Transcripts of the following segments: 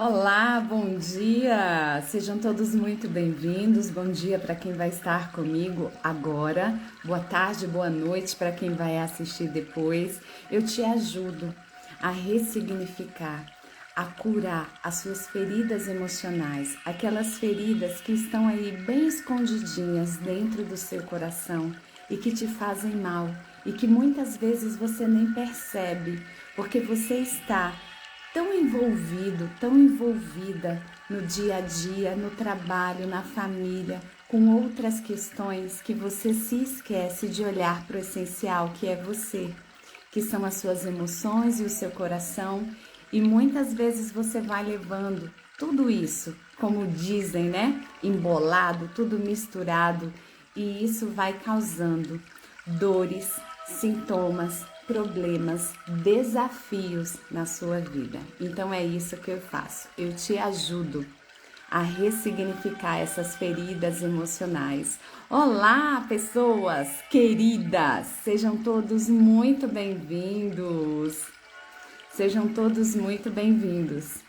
Olá, bom dia! Sejam todos muito bem-vindos. Bom dia para quem vai estar comigo agora. Boa tarde, boa noite para quem vai assistir depois. Eu te ajudo a ressignificar, a curar as suas feridas emocionais, aquelas feridas que estão aí bem escondidinhas dentro do seu coração e que te fazem mal e que muitas vezes você nem percebe, porque você está tão envolvido, tão envolvida no dia a dia, no trabalho, na família, com outras questões que você se esquece de olhar para o essencial, que é você, que são as suas emoções e o seu coração, e muitas vezes você vai levando tudo isso, como dizem, né? Embolado, tudo misturado, e isso vai causando dores, sintomas, problemas, desafios na sua vida. Então é isso que eu faço. Eu te ajudo a ressignificar essas feridas emocionais. Olá, pessoas queridas! Sejam todos muito bem-vindos. Sejam todos muito bem-vindos.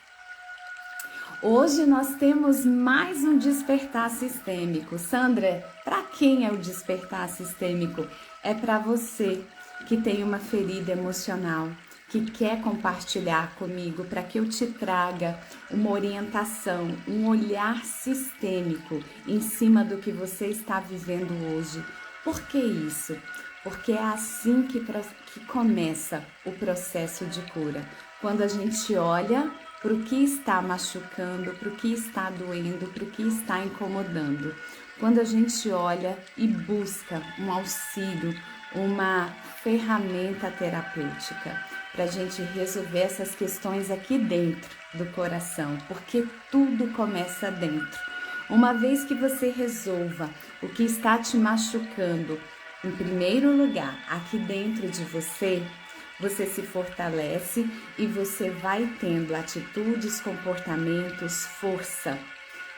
Hoje nós temos mais um despertar sistêmico. Sandra, para quem é o despertar sistêmico? É para você que tem uma ferida emocional, que quer compartilhar comigo para que eu te traga uma orientação, um olhar sistêmico em cima do que você está vivendo hoje. Por que isso? Porque é assim que começa o processo de cura. Quando a gente olha para o que está machucando, para o que está doendo, para o que está incomodando. Quando a gente olha e busca um auxílio, uma ferramenta terapêutica para a gente resolver essas questões aqui dentro do coração, porque tudo começa dentro. Uma vez que você resolva o que está te machucando, em primeiro lugar, aqui dentro de você, você se fortalece e você vai tendo atitudes, comportamentos, força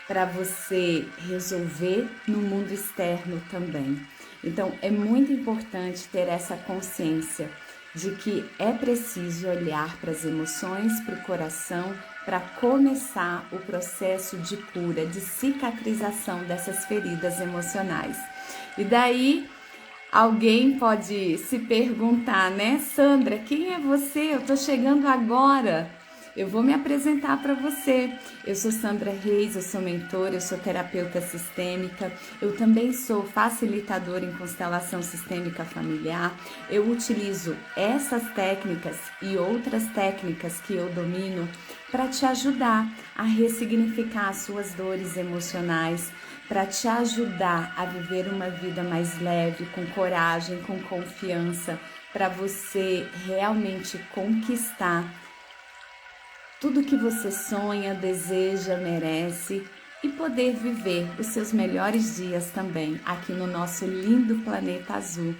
para você resolver no mundo externo também. Então, é muito importante ter essa consciência de que é preciso olhar para as emoções, para o coração, para começar o processo de cura, de cicatrização dessas feridas emocionais. E daí, alguém pode se perguntar, né? Sandra, quem é você? Eu tô chegando agora. Eu vou me apresentar para você. Eu sou Sandra Reis, eu sou mentora, eu sou terapeuta sistêmica, eu também sou facilitadora em constelação sistêmica familiar. Eu utilizo essas técnicas e outras técnicas que eu domino para te ajudar a ressignificar as suas dores emocionais, para te ajudar a viver uma vida mais leve, com coragem, com confiança, para você realmente conquistar tudo que você sonha, deseja, merece e poder viver os seus melhores dias também aqui no nosso lindo planeta azul.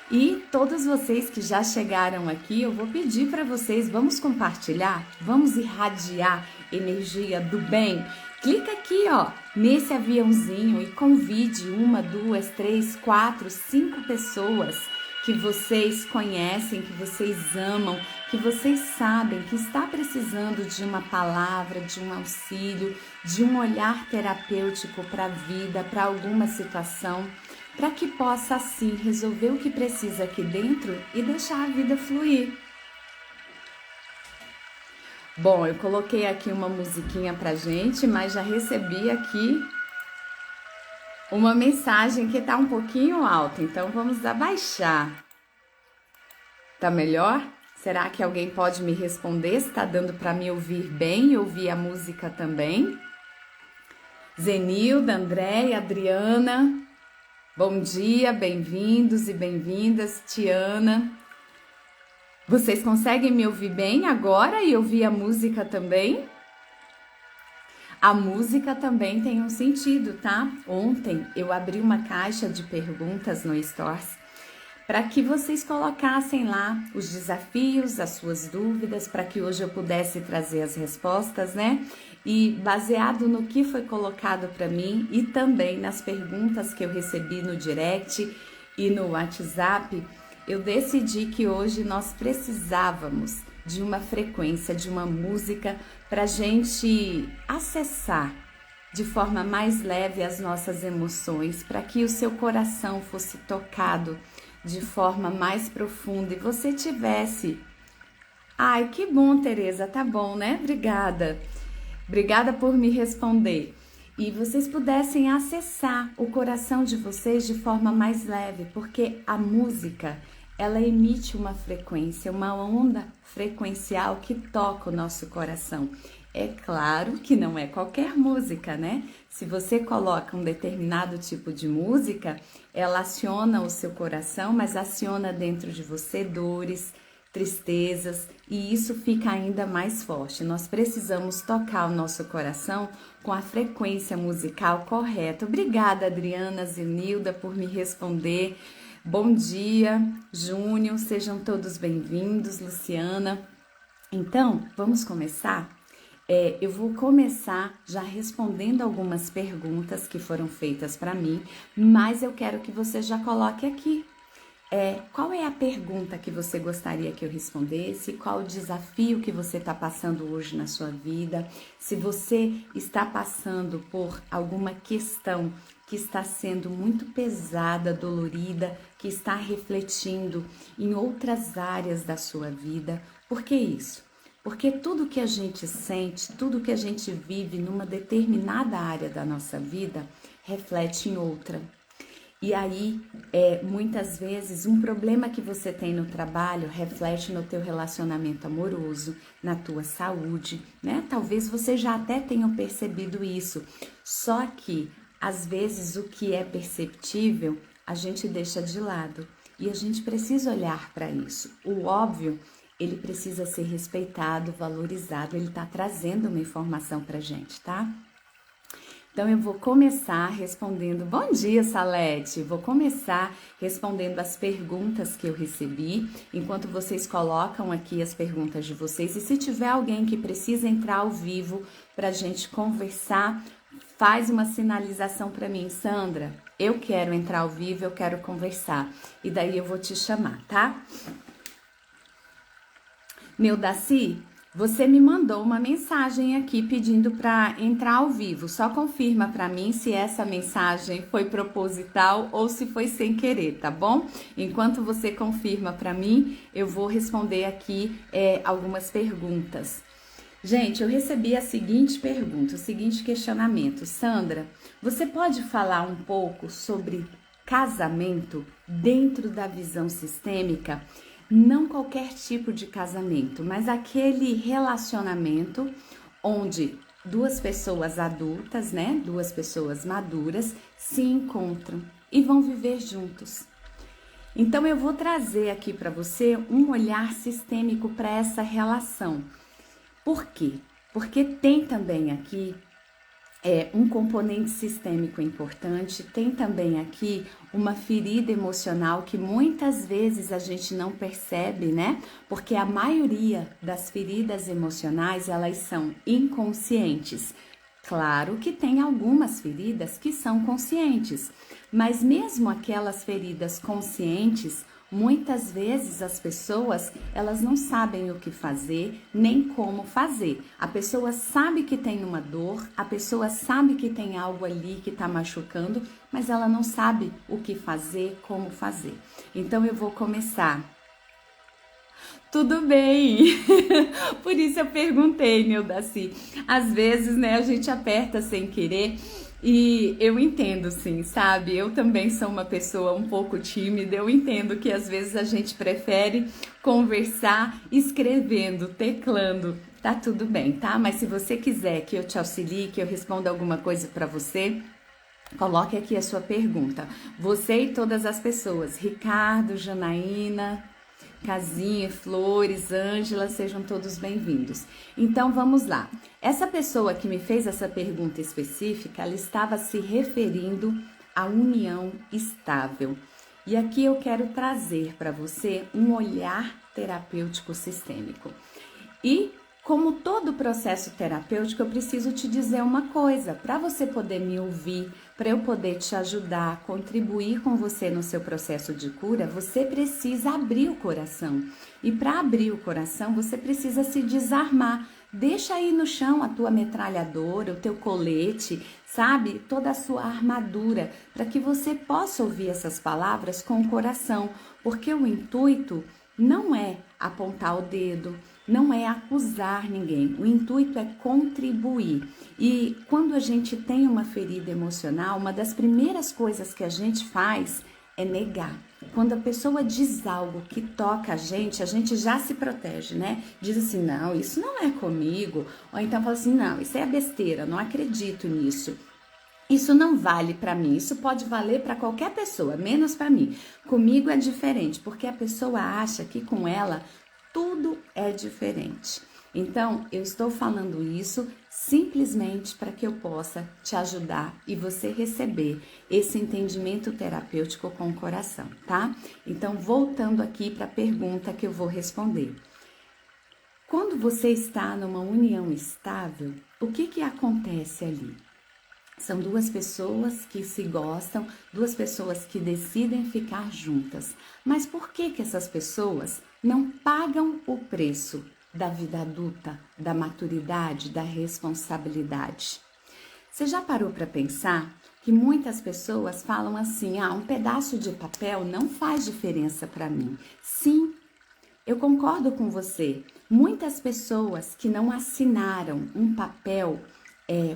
E todos vocês que já chegaram aqui, eu vou pedir para vocês, vamos compartilhar, vamos irradiar energia do bem. Clica aqui, ó, nesse aviãozinho e convide 1, 2, 3, 4, 5 pessoas que vocês conhecem, que vocês amam, que vocês sabem que está precisando de uma palavra, de um auxílio, de um olhar terapêutico para a vida, para alguma situação, para que possa assim resolver o que precisa aqui dentro e deixar a vida fluir. Bom, eu coloquei aqui uma musiquinha pra gente, mas já recebi aqui uma mensagem que tá um pouquinho alta, então vamos abaixar. Tá melhor? Será que alguém pode me responder se tá dando para me ouvir bem e ouvir a música também? Zenilda, Andréia, Adriana, bom dia, bem-vindos e bem-vindas, Tiana. Vocês conseguem me ouvir bem agora e ouvir a música também? A música também tem um sentido, tá? Ontem eu abri uma caixa de perguntas no Stories para que vocês colocassem lá os desafios, as suas dúvidas, para que hoje eu pudesse trazer as respostas, né? E baseado no que foi colocado para mim e também nas perguntas que eu recebi no direct e no WhatsApp, eu decidi que hoje nós precisávamos de uma frequência, de uma música, para a gente acessar de forma mais leve as nossas emoções, para que o seu coração fosse tocado de forma mais profunda e você tivesse... Ai, que bom, Tereza, tá bom, né? Obrigada. Obrigada por me responder. E vocês pudessem acessar o coração de vocês de forma mais leve, porque a música, ela emite uma frequência, uma onda frequencial que toca o nosso coração. É claro que não é qualquer música, né? Se você coloca um determinado tipo de música, ela aciona o seu coração, mas aciona dentro de você dores, tristezas, e isso fica ainda mais forte. Nós precisamos tocar o nosso coração com a frequência musical correta. Obrigada, Adriana, Zenilda, por me responder. Bom dia, Júnior, sejam todos bem-vindos, Luciana. Então, vamos começar? Eu vou começar já respondendo algumas perguntas que foram feitas para mim, mas eu quero que você já coloque aqui. Qual é a pergunta que você gostaria que eu respondesse? Qual o desafio que você está passando hoje na sua vida? Se você está passando por alguma questão que está sendo muito pesada, dolorida, que está refletindo em outras áreas da sua vida, por que isso? Porque tudo que a gente sente, tudo que a gente vive numa determinada área da nossa vida, reflete em outra. E aí, muitas vezes, um problema que você tem no trabalho reflete no teu relacionamento amoroso, na tua saúde, né? Talvez você já até tenha percebido isso. Só que, às vezes, o que é perceptível, a gente deixa de lado. E a gente precisa olhar para isso. O óbvio, ele precisa ser respeitado, valorizado. Ele está trazendo uma informação para a gente, tá? Então, eu vou começar respondendo... Bom dia, Salete! Vou começar respondendo as perguntas que eu recebi, enquanto vocês colocam aqui as perguntas de vocês. E se tiver alguém que precisa entrar ao vivo para a gente conversar, faz uma sinalização para mim. Sandra, eu quero entrar ao vivo, eu quero conversar. E daí eu vou te chamar, tá? Meu Daci... Você me mandou uma mensagem aqui pedindo para entrar ao vivo. Só confirma para mim se essa mensagem foi proposital ou se foi sem querer, tá bom? Enquanto você confirma para mim, eu vou responder aqui algumas perguntas. Gente, eu recebi a seguinte pergunta, o seguinte questionamento. Sandra, você pode falar um pouco sobre casamento dentro da visão sistêmica? Não qualquer tipo de casamento, mas aquele relacionamento onde duas pessoas adultas, né, duas pessoas maduras se encontram e vão viver juntos. Então eu vou trazer aqui para você um olhar sistêmico para essa relação. Por quê? Porque tem também aqui um componente sistêmico importante, tem também aqui uma ferida emocional que muitas vezes a gente não percebe, né? Porque a maioria das feridas emocionais, elas são inconscientes. Claro que tem algumas feridas que são conscientes, mas mesmo aquelas feridas conscientes, muitas vezes as pessoas, elas não sabem o que fazer, nem como fazer. A pessoa sabe que tem uma dor, a pessoa sabe que tem algo ali que está machucando, mas ela não sabe o que fazer, como fazer. Então eu vou começar. Tudo bem, por isso eu perguntei, meu Daci. Às vezes, né, a gente aperta sem querer. E eu entendo, sim, sabe? Eu também sou uma pessoa um pouco tímida, eu entendo que às vezes a gente prefere conversar escrevendo, teclando. Tá tudo bem, tá? Mas se você quiser que eu te auxilie, que eu responda alguma coisa para você, coloque aqui a sua pergunta. Você e todas as pessoas, Ricardo, Janaína, Casinha, Flores, Ângela, sejam todos bem-vindos. Então, vamos lá. Essa pessoa que me fez essa pergunta específica, ela estava se referindo à união estável. E aqui eu quero trazer para você um olhar terapêutico sistêmico. E Como todo processo terapêutico, eu preciso te dizer uma coisa, para você poder me ouvir, para eu poder te ajudar, contribuir com você no seu processo de cura, você precisa abrir o coração. E para abrir o coração, você precisa se desarmar. Deixa aí no chão a tua metralhadora, o teu colete, sabe? Toda a sua armadura, para que você possa ouvir essas palavras com o coração, porque o intuito não é apontar o dedo, não é acusar ninguém, o intuito é contribuir. E quando a gente tem uma ferida emocional, uma das primeiras coisas que a gente faz é negar. Quando a pessoa diz algo que toca a gente já se protege, né? Diz assim, não, isso não é comigo. Ou então fala assim, não, isso é besteira, não acredito nisso. Isso não vale para mim, isso pode valer para qualquer pessoa, menos para mim. Comigo é diferente, porque a pessoa acha que com ela tudo é diferente. Então, eu estou falando isso simplesmente para que eu possa te ajudar e você receber esse entendimento terapêutico com o coração, tá? Então, voltando aqui para a pergunta que eu vou responder. Quando você está numa união estável, o que acontece ali? São duas pessoas que se gostam, duas pessoas que decidem ficar juntas. Mas por que essas pessoas não pagam o preço da vida adulta, da maturidade, da responsabilidade? Você já parou para pensar que muitas pessoas falam assim, um pedaço de papel não faz diferença para mim? Sim, eu concordo com você. Muitas pessoas que não assinaram um papel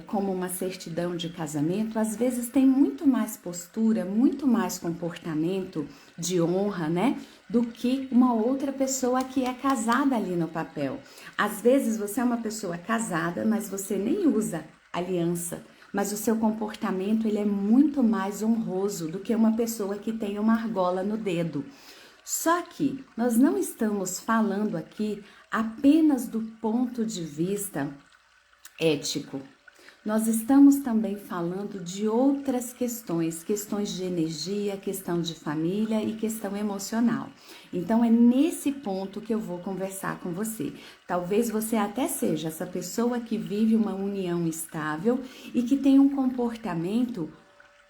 como uma certidão de casamento, às vezes tem muito mais postura, muito mais comportamento de honra, né? Do que uma outra pessoa que é casada ali no papel. Às vezes você é uma pessoa casada, mas você nem usa aliança. Mas o seu comportamento ele é muito mais honroso do que uma pessoa que tem uma argola no dedo. Só que nós não estamos falando aqui apenas do ponto de vista ético. Nós estamos também falando de outras questões de energia, questão de família e questão emocional. Então é nesse ponto que eu vou conversar com você. Talvez você até seja essa pessoa que vive uma união estável e que tem um comportamento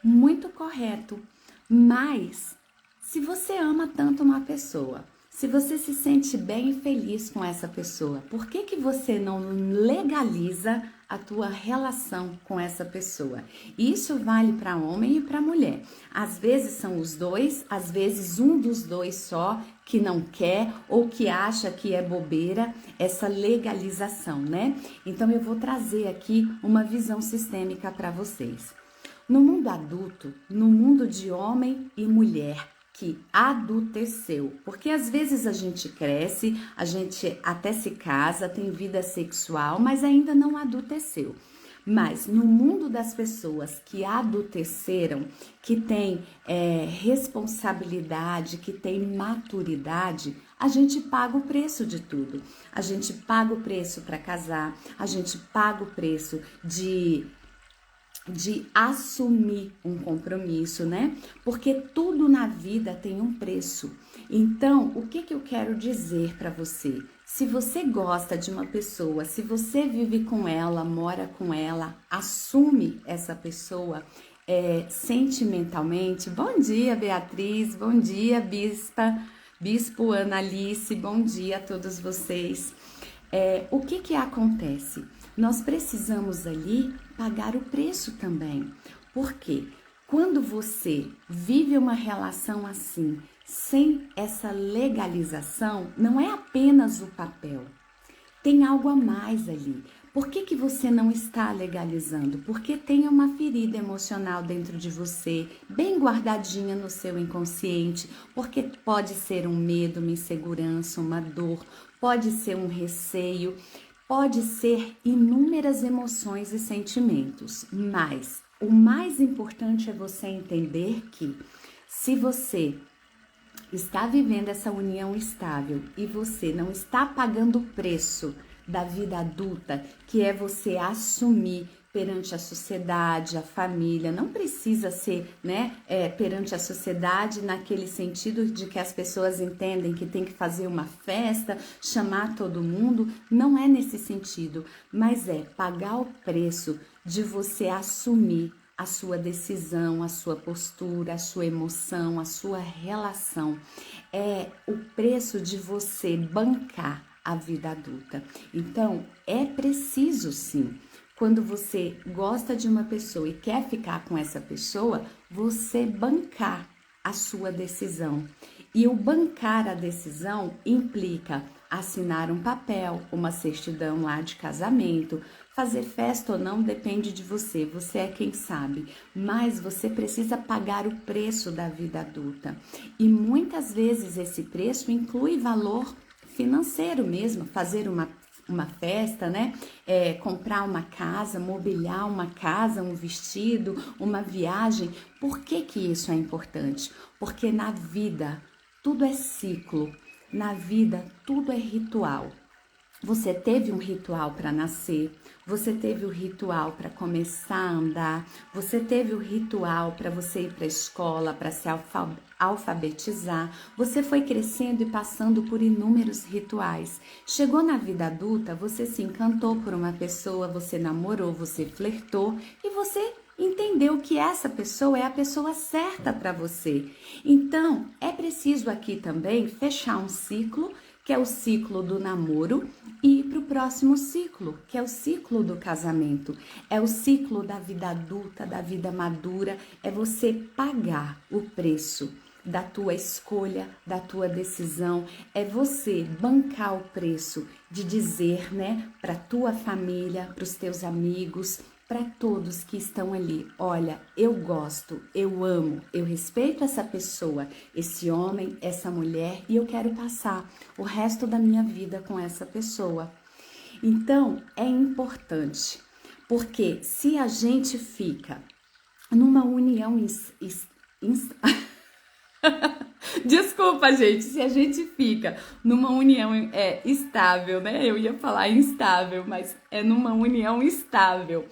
muito correto, mas se você ama tanto uma pessoa, se você se sente bem e feliz com essa pessoa, por que você não legaliza a tua relação com essa pessoa? Isso vale para homem e para mulher. Às vezes são os dois, às vezes um dos dois só que não quer ou que acha que é bobeira essa legalização, né? Então eu vou trazer aqui uma visão sistêmica para vocês. No mundo adulto, no mundo de homem e mulher, que adulteceu, porque às vezes a gente cresce, a gente até se casa, tem vida sexual, mas ainda não adulteceu. Mas no mundo das pessoas que adulteceram, que tem responsabilidade, que tem maturidade, a gente paga o preço de tudo. A gente paga o preço para casar, a gente paga o preço de assumir um compromisso, né? Porque tudo na vida tem um preço. Então, o que eu quero dizer para você? Se você gosta de uma pessoa, se você vive com ela, mora com ela, assume essa pessoa sentimentalmente. Bom dia, Beatriz. Bom dia, Bispo Analice. Bom dia a todos vocês. O que acontece? Nós precisamos ali pagar o preço também. Porque quando você vive uma relação assim, sem essa legalização, não é apenas o papel. Tem algo a mais ali. Por que você não está legalizando? Porque tem uma ferida emocional dentro de você, bem guardadinha no seu inconsciente, porque pode ser um medo, uma insegurança, uma dor, pode ser um receio, pode ser inúmeras emoções e sentimentos, mas o mais importante é você entender que se você está vivendo essa união estável e você não está pagando o preço da vida adulta, que é você assumir perante a sociedade, a família. Não precisa ser, né, perante a sociedade naquele sentido de que as pessoas entendem que tem que fazer uma festa, chamar todo mundo. Não é nesse sentido, mas é pagar o preço de você assumir a sua decisão, a sua postura, a sua emoção, a sua relação. É o preço de você bancar a vida adulta. Então, é preciso sim, quando você gosta de uma pessoa e quer ficar com essa pessoa, você bancar a sua decisão. E o bancar a decisão implica assinar um papel, uma certidão lá de casamento. Fazer festa ou não depende de você, você é quem sabe, mas você precisa pagar o preço da vida adulta. E muitas vezes esse preço inclui valor financeiro mesmo, fazer uma festa, né? Comprar uma casa, mobiliar uma casa, um vestido, uma viagem. Por que que isso é importante? Porque na vida tudo é ciclo, na vida tudo é ritual. Você teve um ritual para nascer, você teve o ritual para começar a andar, você teve o ritual para você ir para a escola, para se alfabetizar, você foi crescendo e passando por inúmeros rituais. Chegou na vida adulta, você se encantou por uma pessoa, você namorou, você flertou e você entendeu que essa pessoa é a pessoa certa para você. Então, é preciso aqui também fechar um ciclo, que é o ciclo do namoro, e ir para o próximo ciclo, que é o ciclo do casamento. É o ciclo da vida adulta, da vida madura, é você pagar o preço da tua escolha, da tua decisão, é você bancar o preço de dizer, né, para tua família, para os teus amigos, para todos que estão ali, olha, eu gosto, eu amo, eu respeito essa pessoa, esse homem, essa mulher e eu quero passar o resto da minha vida com essa pessoa. Então, é importante, porque se a gente fica numa união Desculpa, gente, se a gente fica numa união estável, né? Eu ia falar instável, mas é numa união estável.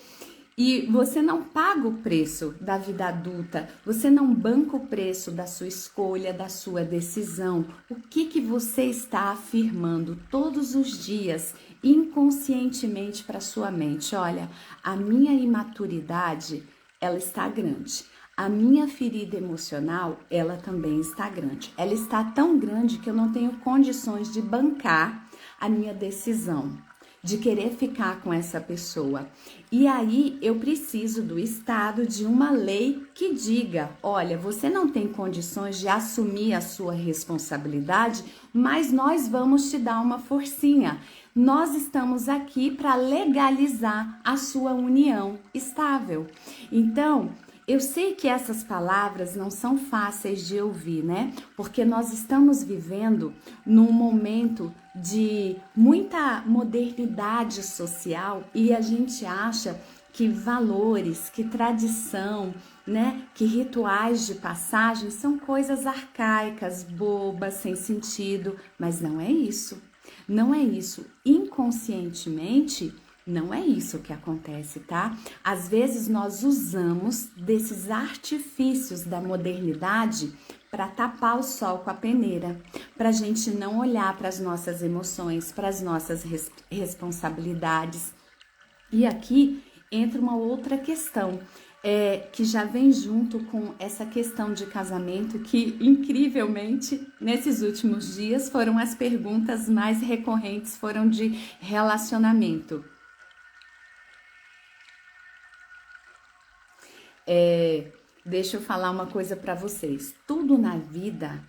E você não paga o preço da vida adulta, você não banca o preço da sua escolha, da sua decisão. O que você está afirmando todos os dias, inconscientemente para sua mente? Olha, a minha imaturidade, ela está grande. A minha ferida emocional, ela também está grande. Ela está tão grande que eu não tenho condições de bancar a minha decisão, de querer ficar com essa pessoa. E aí eu preciso do Estado, de uma lei que diga, olha, você não tem condições de assumir a sua responsabilidade, mas nós vamos te dar uma forcinha. Nós estamos aqui para legalizar a sua união estável. Então, eu sei que essas palavras não são fáceis de ouvir, né? Porque nós estamos vivendo num momento de muita modernidade social e a gente acha que valores, que tradição, né, que rituais de passagem são coisas arcaicas, bobas, sem sentido, mas não é isso. Não é isso. Inconscientemente, não é isso que acontece, tá? Às vezes nós usamos desses artifícios da modernidade para tapar o sol com a peneira, para a gente não olhar para as nossas emoções, para as nossas responsabilidades. E aqui entra uma outra questão, que já vem junto com essa questão de casamento, que incrivelmente nesses últimos dias foram as perguntas mais recorrentes, foram de relacionamento. Deixa eu falar uma coisa para vocês. Tudo na vida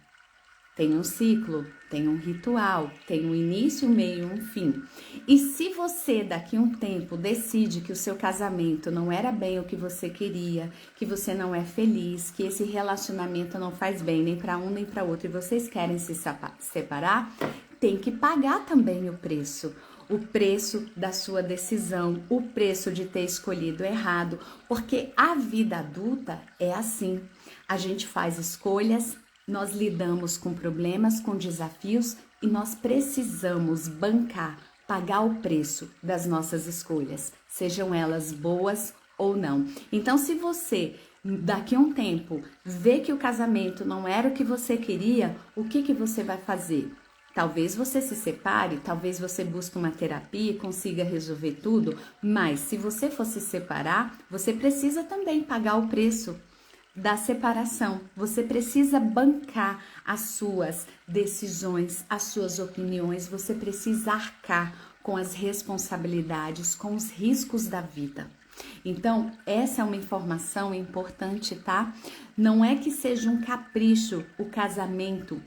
tem um ciclo, tem um ritual, tem um início, um meio e um fim. E se você daqui a um tempo decide que o seu casamento não era bem o que você queria, que você não é feliz, que esse relacionamento não faz bem nem para um nem para outro e vocês querem se separar, tem que pagar também o preço. O preço da sua decisão, o preço de ter escolhido errado, porque a vida adulta é assim. A gente faz escolhas, nós lidamos com problemas, com desafios e nós precisamos bancar pagar o preço das nossas escolhas, sejam elas boas ou não. Então, se você daqui a um tempo vê que o casamento não era o que você queria, o que você vai fazer? Talvez você se separe, talvez você busque uma terapia e consiga resolver tudo, mas se você for se separar, você precisa também pagar o preço da separação. Você precisa bancar as suas decisões, as suas opiniões, você precisa arcar com as responsabilidades, com os riscos da vida. Então, essa é uma informação importante, tá? Não é que seja um capricho o casamento.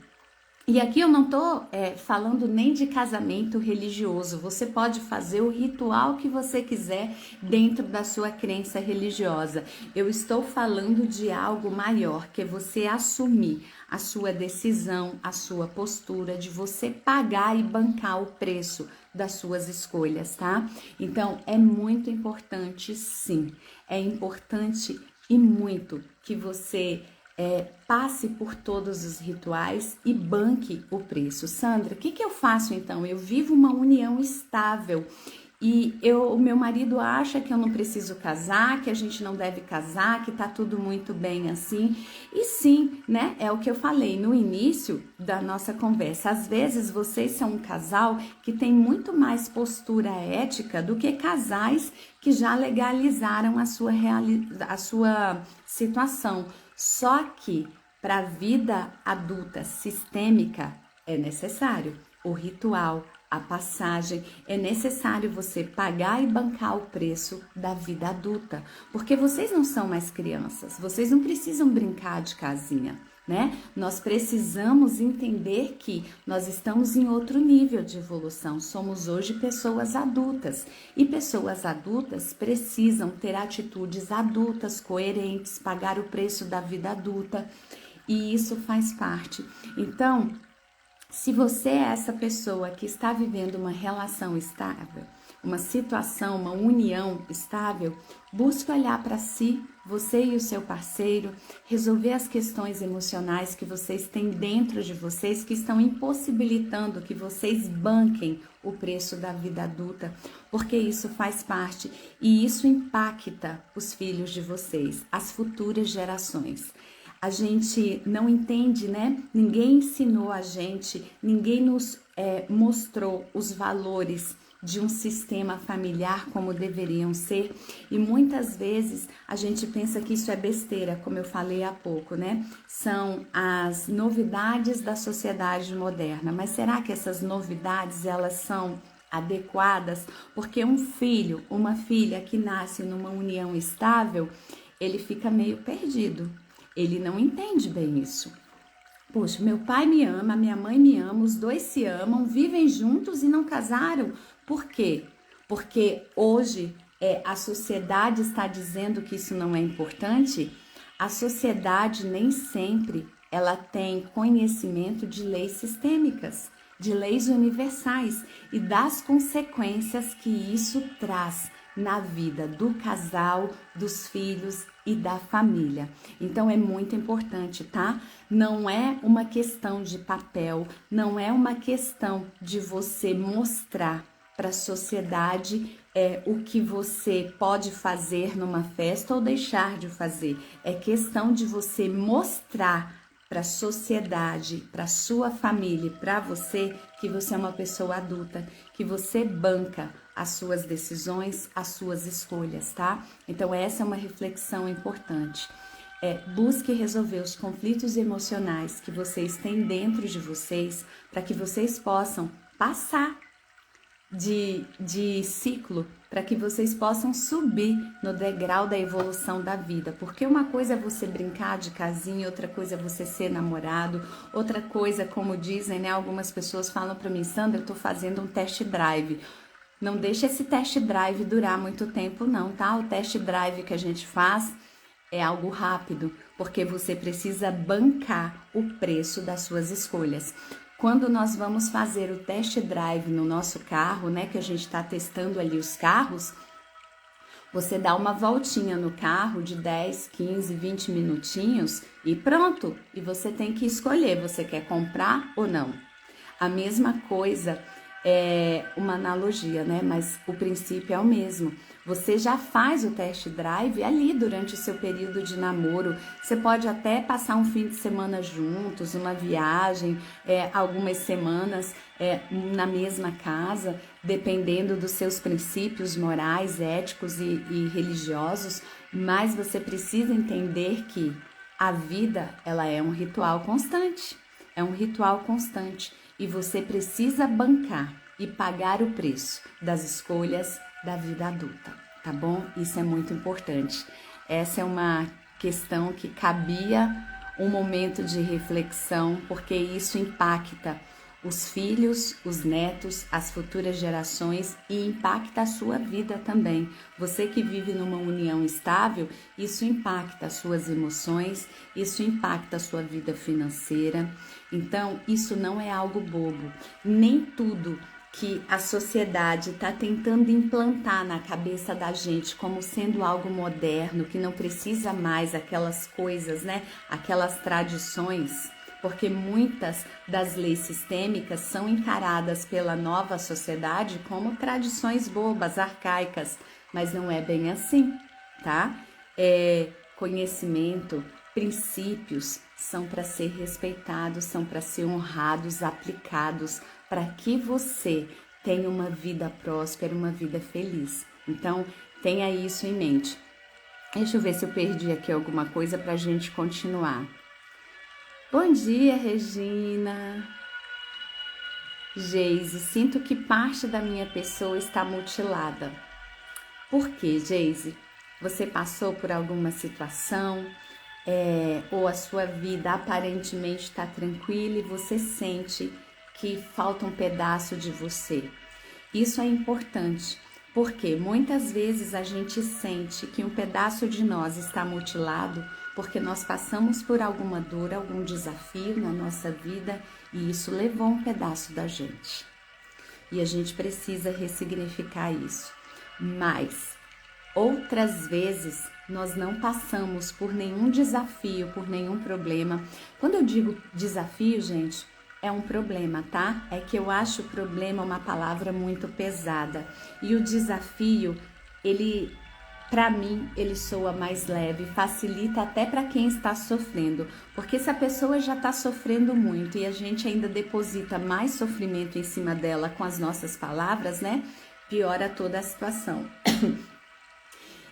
E aqui eu não tô falando nem de casamento religioso. Você pode fazer o ritual que você quiser dentro da sua crença religiosa. Eu estou falando de algo maior, que é você assumir a sua decisão, a sua postura, de você pagar e bancar o preço das suas escolhas, tá? Então, é muito importante, sim. É importante e muito que você passe por todos os rituais e banque o preço. Sandra, o que eu faço então? Eu vivo uma união estável e o meu marido acha que eu não preciso casar, que a gente não deve casar, que tá tudo muito bem assim. E sim, né? É o que eu falei no início da nossa conversa. Às vezes vocês são um casal que tem muito mais postura ética do que casais que já legalizaram a sua situação. Só que para a vida adulta sistêmica é necessário o ritual, a passagem, é necessário você pagar e bancar o preço da vida adulta, porque vocês não são mais crianças, vocês não precisam brincar de casinha, né? Nós precisamos entender que nós estamos em outro nível de evolução, somos hoje pessoas adultas e pessoas adultas precisam ter atitudes adultas, coerentes, pagar o preço da vida adulta e isso faz parte. Então, se você é essa pessoa que está vivendo uma relação estável, uma situação, uma união estável, busque olhar para si, você e o seu parceiro, resolver as questões emocionais que vocês têm dentro de vocês, que estão impossibilitando que vocês banquem o preço da vida adulta, porque isso faz parte e isso impacta os filhos de vocês, as futuras gerações. A gente não entende, né? Ninguém ensinou a gente, ninguém nos mostrou os valores de um sistema familiar como deveriam ser e muitas vezes a gente pensa que isso é besteira, como eu falei há pouco, né? São as novidades da sociedade moderna, mas será que essas novidades elas são adequadas? Porque um filho, uma filha que nasce numa união estável, ele fica meio perdido. Ele não entende bem isso. Poxa, meu pai me ama, minha mãe me ama, os dois se amam, vivem juntos e não casaram. Por quê? Porque hoje a sociedade está dizendo que isso não é importante. A sociedade nem sempre ela tem conhecimento de leis sistêmicas, de leis universais e das consequências que isso traz na vida do casal, dos filhos e da família. Então é muito importante, tá? Não é uma questão de papel, não é uma questão de você mostrar para a sociedade o que você pode fazer numa festa ou deixar de fazer. É questão de você mostrar para a sociedade, para sua família, para você, que você é uma pessoa adulta, que você banca as suas decisões, as suas escolhas, tá? Então essa é uma reflexão importante. Busque resolver os conflitos emocionais que vocês têm dentro de vocês, para que vocês possam passar de ciclo, para que vocês possam subir no degrau da evolução da vida, porque uma coisa é você brincar de casinha, outra coisa é você ser namorado, outra coisa, como dizem, né, algumas pessoas falam para mim, Sandra, eu tô fazendo um test drive. Não deixa esse test drive durar muito tempo não, tá? O test drive que a gente faz é algo rápido, porque você precisa bancar o preço das suas escolhas. Quando nós vamos fazer o test drive no nosso carro, né, que a gente está testando ali os carros, você dá uma voltinha no carro de 10, 15, 20 minutinhos e pronto. E você tem que escolher, você quer comprar ou não. A mesma coisa é uma analogia, né? Mas o princípio é o mesmo. Você já faz o test drive ali durante o seu período de namoro. Você pode até passar um fim de semana juntos, uma viagem, algumas semanas na mesma casa, dependendo dos seus princípios morais, éticos e religiosos. Mas você precisa entender que a vida, ela é um ritual constante. É um ritual constante e você precisa bancar e pagar o preço das escolhas da vida adulta, tá bom? Isso é muito importante. Essa é uma questão que cabia um momento de reflexão, porque isso impacta os filhos, os netos, as futuras gerações e impacta a sua vida também. Você que vive numa união estável, isso impacta as suas emoções, isso impacta a sua vida financeira. Então, isso não é algo bobo. Nem tudo que a sociedade está tentando implantar na cabeça da gente como sendo algo moderno, que não precisa mais aquelas coisas, né? Aquelas tradições, porque muitas das leis sistêmicas são encaradas pela nova sociedade como tradições bobas, arcaicas, mas não é bem assim, tá? Conhecimento, princípios são para ser respeitados, são para ser honrados, aplicados, para que você tenha uma vida próspera, uma vida feliz. Então, tenha isso em mente. Deixa eu ver se eu perdi aqui alguma coisa para a gente continuar. Bom dia, Regina. Geise, sinto que parte da minha pessoa está mutilada. Por quê, Geise? Você passou por alguma situação ou a sua vida aparentemente está tranquila e você sente que falta um pedaço de você. Isso é importante, porque muitas vezes a gente sente que um pedaço de nós está mutilado porque nós passamos por alguma dor, algum desafio na nossa vida e isso levou um pedaço da gente. E a gente precisa ressignificar isso. Mas outras vezes nós não passamos por nenhum desafio, por nenhum problema. Quando eu digo desafio, gente, é um problema, tá? É que eu acho problema uma palavra muito pesada. E o desafio, para mim, ele soa mais leve, facilita até para quem está sofrendo. Porque se a pessoa já está sofrendo muito e a gente ainda deposita mais sofrimento em cima dela com as nossas palavras, né? Piora toda a situação.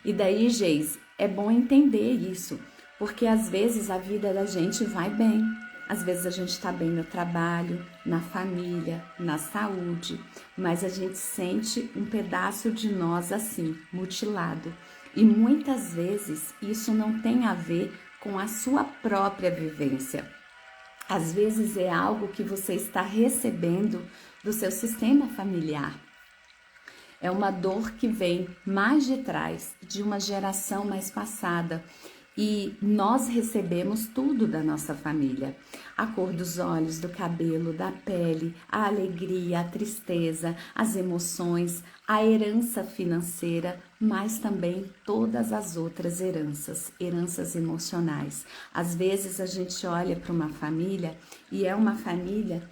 E daí, Geise, é bom entender isso, porque às vezes a vida da gente vai bem, às vezes a gente está bem no trabalho, na família, na saúde, mas a gente sente um pedaço de nós assim, mutilado. E muitas vezes isso não tem a ver com a sua própria vivência. Às vezes é algo que você está recebendo do seu sistema familiar. É uma dor que vem mais de trás, de uma geração mais passada. E nós recebemos tudo da nossa família. A cor dos olhos, do cabelo, da pele, a alegria, a tristeza, as emoções, a herança financeira, mas também todas as outras heranças emocionais. Às vezes a gente olha para uma família e é uma família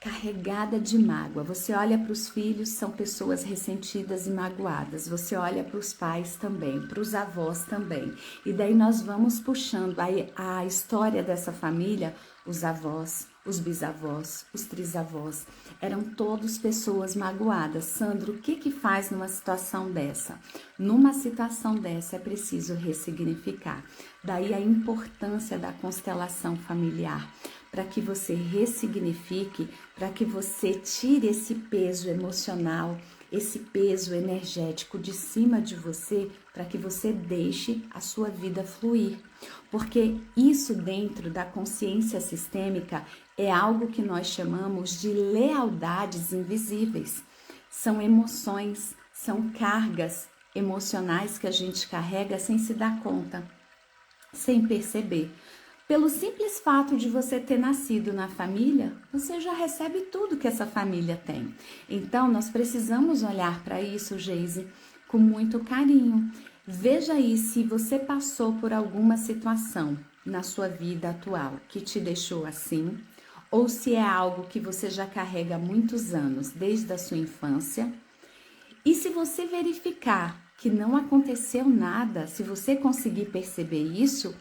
carregada de mágoa. Você olha para os filhos, são pessoas ressentidas e magoadas. Você olha para os pais também, para os avós também. E daí nós vamos puxando a história dessa família, os avós, os bisavós, os trisavós. Eram todos pessoas magoadas. Sandro, o que faz numa situação dessa? Numa situação dessa é preciso ressignificar. Daí a importância da constelação familiar, para que você ressignifique, para que você tire esse peso emocional, esse peso energético de cima de você, para que você deixe a sua vida fluir. Porque isso dentro da consciência sistêmica é algo que nós chamamos de lealdades invisíveis. São emoções, são cargas emocionais que a gente carrega sem se dar conta, sem perceber. Pelo simples fato de você ter nascido na família, você já recebe tudo que essa família tem. Então, nós precisamos olhar para isso, Geise, com muito carinho. Veja aí se você passou por alguma situação na sua vida atual que te deixou assim, ou se é algo que você já carrega há muitos anos, desde a sua infância. E se você verificar que não aconteceu nada, se você conseguir perceber isso,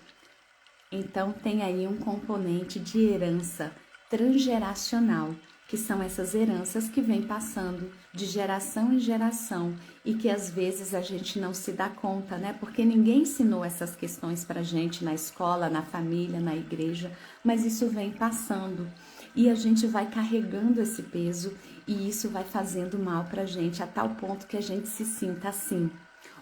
então tem aí um componente de herança transgeracional, que são essas heranças que vêm passando de geração em geração e que às vezes a gente não se dá conta, né? Porque ninguém ensinou essas questões pra gente na escola, na família, na igreja, mas isso vem passando e a gente vai carregando esse peso e isso vai fazendo mal pra gente a tal ponto que a gente se sinta assim,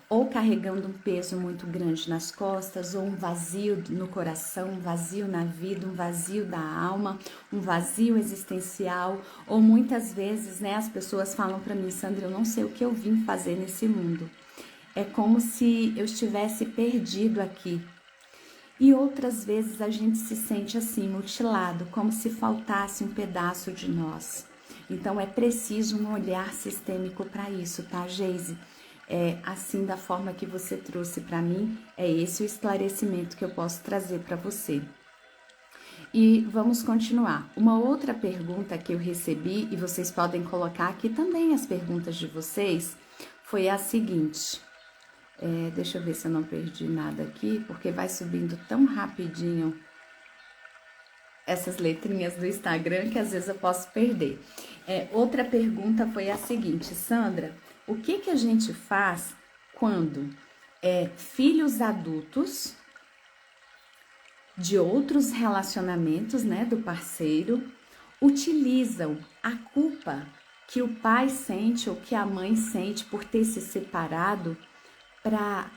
ou carregando um peso muito grande nas costas, ou um vazio no coração, um vazio na vida, um vazio da alma, um vazio existencial, ou muitas vezes, né, as pessoas falam para mim, Sandra, eu não sei o que eu vim fazer nesse mundo. É como se eu estivesse perdido aqui. E outras vezes a gente se sente assim, mutilado, como se faltasse um pedaço de nós. Então é preciso um olhar sistêmico para isso, tá, Geise? Assim, da forma que você trouxe para mim, é esse o esclarecimento que eu posso trazer para você. E vamos continuar. Uma outra pergunta que eu recebi, e vocês podem colocar aqui também as perguntas de vocês, foi a seguinte. Deixa eu ver se eu não perdi nada aqui, porque vai subindo tão rapidinho essas letrinhas do Instagram que às vezes eu posso perder. Outra pergunta foi a seguinte, Sandra, o que a gente faz quando filhos adultos de outros relacionamentos, né, do parceiro, utilizam a culpa que o pai sente ou que a mãe sente por ter se separado para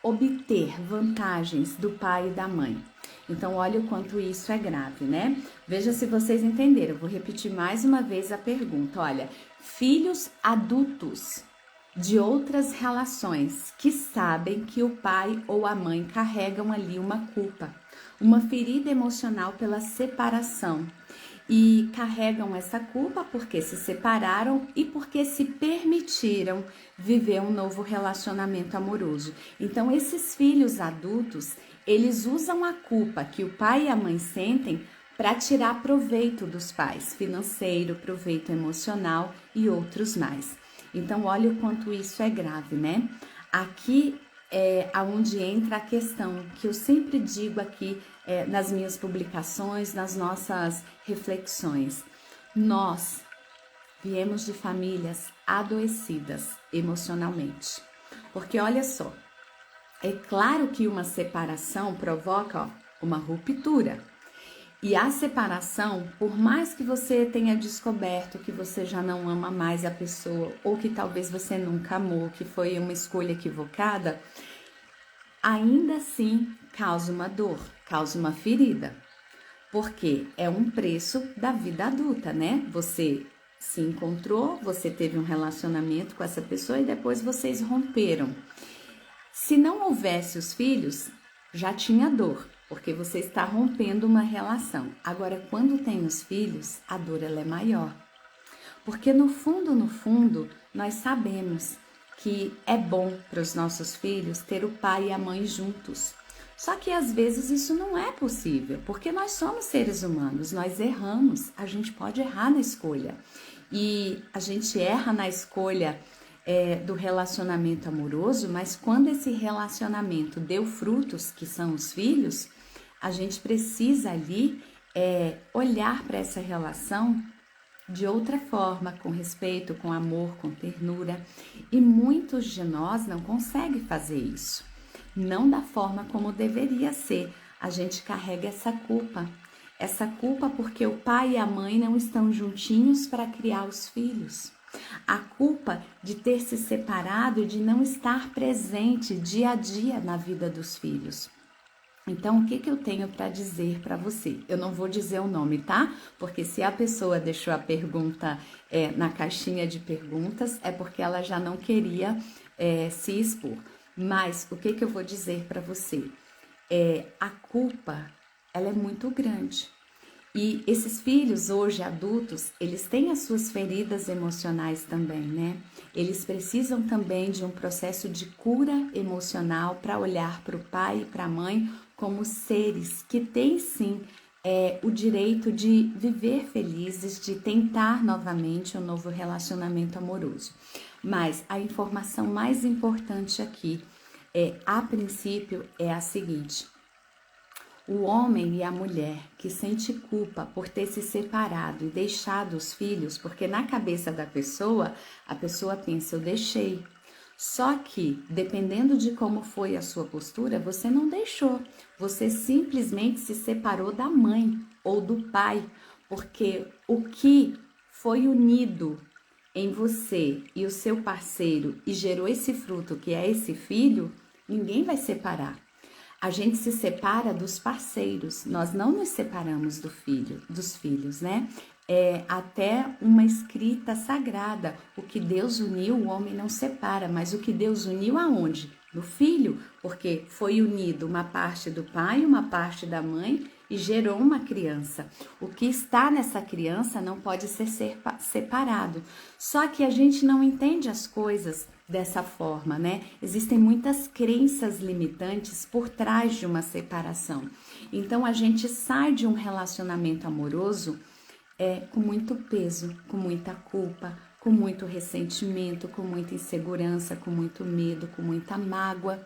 obter vantagens do pai e da mãe. Então, olha o quanto isso é grave, né? Veja se vocês entenderam. Eu vou repetir mais uma vez a pergunta. Olha, filhos adultos de outras relações que sabem que o pai ou a mãe carregam ali uma culpa, uma ferida emocional pela separação. E carregam essa culpa porque se separaram e porque se permitiram viver um novo relacionamento amoroso. Então, esses filhos adultos, eles usam a culpa que o pai e a mãe sentem para tirar proveito dos pais, financeiro, proveito emocional e outros mais. Então, olha o quanto isso é grave, né? Aqui é aonde entra a questão que eu sempre digo aqui nas minhas publicações, nas nossas reflexões. Nós viemos de famílias adoecidas emocionalmente. Porque olha só, é claro que uma separação provoca uma ruptura. E a separação, por mais que você tenha descoberto que você já não ama mais a pessoa, ou que talvez você nunca amou, que foi uma escolha equivocada, ainda assim causa uma dor, causa uma ferida. Porque é um preço da vida adulta, né? Você se encontrou, você teve um relacionamento com essa pessoa e depois vocês romperam. Se não houvesse os filhos, já tinha dor, porque você está rompendo uma relação. Agora, quando tem os filhos, a dor ela é maior. Porque no fundo, nós sabemos que é bom para os nossos filhos ter o pai e a mãe juntos. Só que às vezes isso não é possível, porque nós somos seres humanos, nós erramos, a gente pode errar na escolha. E a gente erra na escolha do relacionamento amoroso, mas quando esse relacionamento deu frutos, que são os filhos, a gente precisa ali olhar para essa relação de outra forma, com respeito, com amor, com ternura. E muitos de nós não conseguem fazer isso, não da forma como deveria ser. A gente carrega essa culpa porque o pai e a mãe não estão juntinhos para criar os filhos. A culpa de ter se separado e de não estar presente dia a dia na vida dos filhos. Então, o que eu tenho para dizer para você? Eu não vou dizer o nome, tá? Porque se a pessoa deixou a pergunta na caixinha de perguntas, é porque ela já não queria se expor. Mas o que eu vou dizer para você? A culpa, ela é muito grande. E esses filhos hoje adultos, eles têm as suas feridas emocionais também, né? Eles precisam também de um processo de cura emocional para olhar para o pai e para a mãe como seres que têm sim o direito de viver felizes, de tentar novamente um novo relacionamento amoroso. Mas a informação mais importante aqui, a princípio, é a seguinte: o homem e a mulher que sente culpa por ter se separado e deixado os filhos, porque na cabeça da pessoa, a pessoa pensa, eu deixei. Só que, dependendo de como foi a sua postura, você não deixou. Você simplesmente se separou da mãe ou do pai, porque o que foi unido em você e o seu parceiro e gerou esse fruto que é esse filho, ninguém vai separar. A gente se separa dos parceiros, nós não nos separamos dos filhos, né? É até uma escrita sagrada, o que Deus uniu, o homem não separa, mas o que Deus uniu aonde? No filho, porque foi unido uma parte do pai, uma parte da mãe e gerou uma criança. O que está nessa criança não pode ser separado. Só que a gente não entende as coisas dessa forma, né? Existem muitas crenças limitantes por trás de uma separação. Então a gente sai de um relacionamento amoroso com muito peso, com muita culpa, com muito ressentimento, com muita insegurança, com muito medo, com muita mágoa.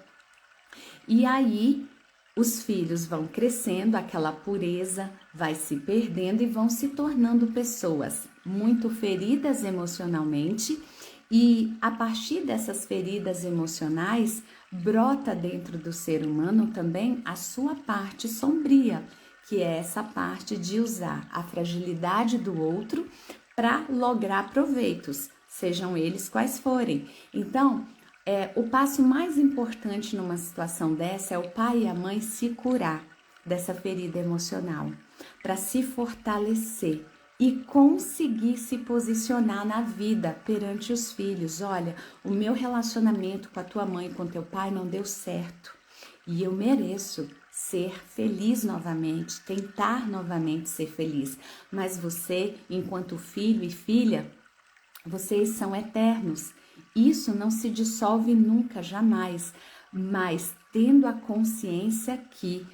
E aí os filhos vão crescendo, aquela pureza vai se perdendo e vão se tornando pessoas muito feridas emocionalmente. E a partir dessas feridas emocionais, brota dentro do ser humano também a sua parte sombria, que é essa parte de usar a fragilidade do outro para lograr proveitos, sejam eles quais forem. Então, o passo mais importante numa situação dessa é o pai e a mãe se curar dessa ferida emocional, para se fortalecer e conseguir se posicionar na vida perante os filhos. Olha, o meu relacionamento com a tua mãe, com teu pai não deu certo e eu mereço ser feliz novamente, tentar novamente ser feliz. Mas você, enquanto filho e filha, vocês são eternos. Isso não se dissolve nunca, jamais. Mas tendo a consciência que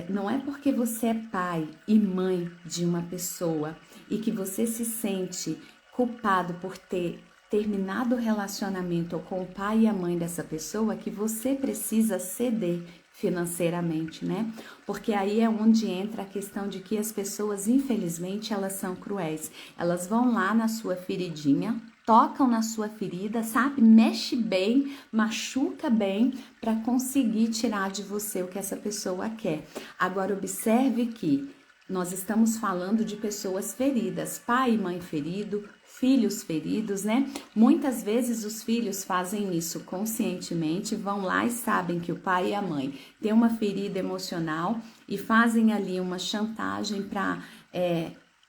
não é porque você é pai e mãe de uma pessoa e que você se sente culpado por ter terminado o relacionamento com o pai e a mãe dessa pessoa que você precisa ceder financeiramente, né? Porque aí é onde entra a questão de que as pessoas, infelizmente, elas são cruéis. Elas vão lá na sua feridinha, tocam na sua ferida, sabe? Mexe bem, machuca bem para conseguir tirar de você o que essa pessoa quer. Agora observe que nós estamos falando de pessoas feridas, pai e mãe ferido, filhos feridos, né? Muitas vezes os filhos fazem isso conscientemente, vão lá e sabem que o pai e a mãe têm uma ferida emocional e fazem ali uma chantagem para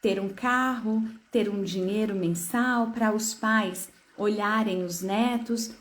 ter um carro, ter um dinheiro mensal, para os pais olharem os netos,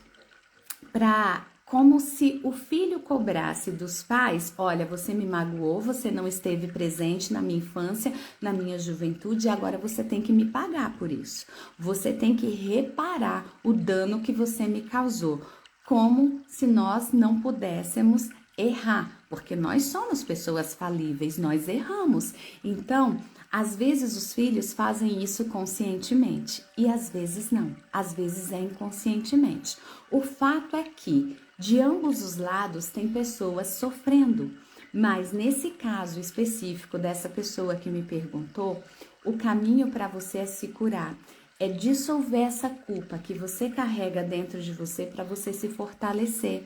como se o filho cobrasse dos pais: olha, você me magoou, você não esteve presente na minha infância, na minha juventude, e agora você tem que me pagar por isso. Você tem que reparar o dano que você me causou, como se nós não pudéssemos errar, porque nós somos pessoas falíveis, nós erramos. Então, às vezes os filhos fazem isso conscientemente e às vezes não, às vezes é inconscientemente. O fato é que de ambos os lados tem pessoas sofrendo, mas nesse caso específico dessa pessoa que me perguntou, o caminho para você é se curar, é dissolver essa culpa que você carrega dentro de você para você se fortalecer,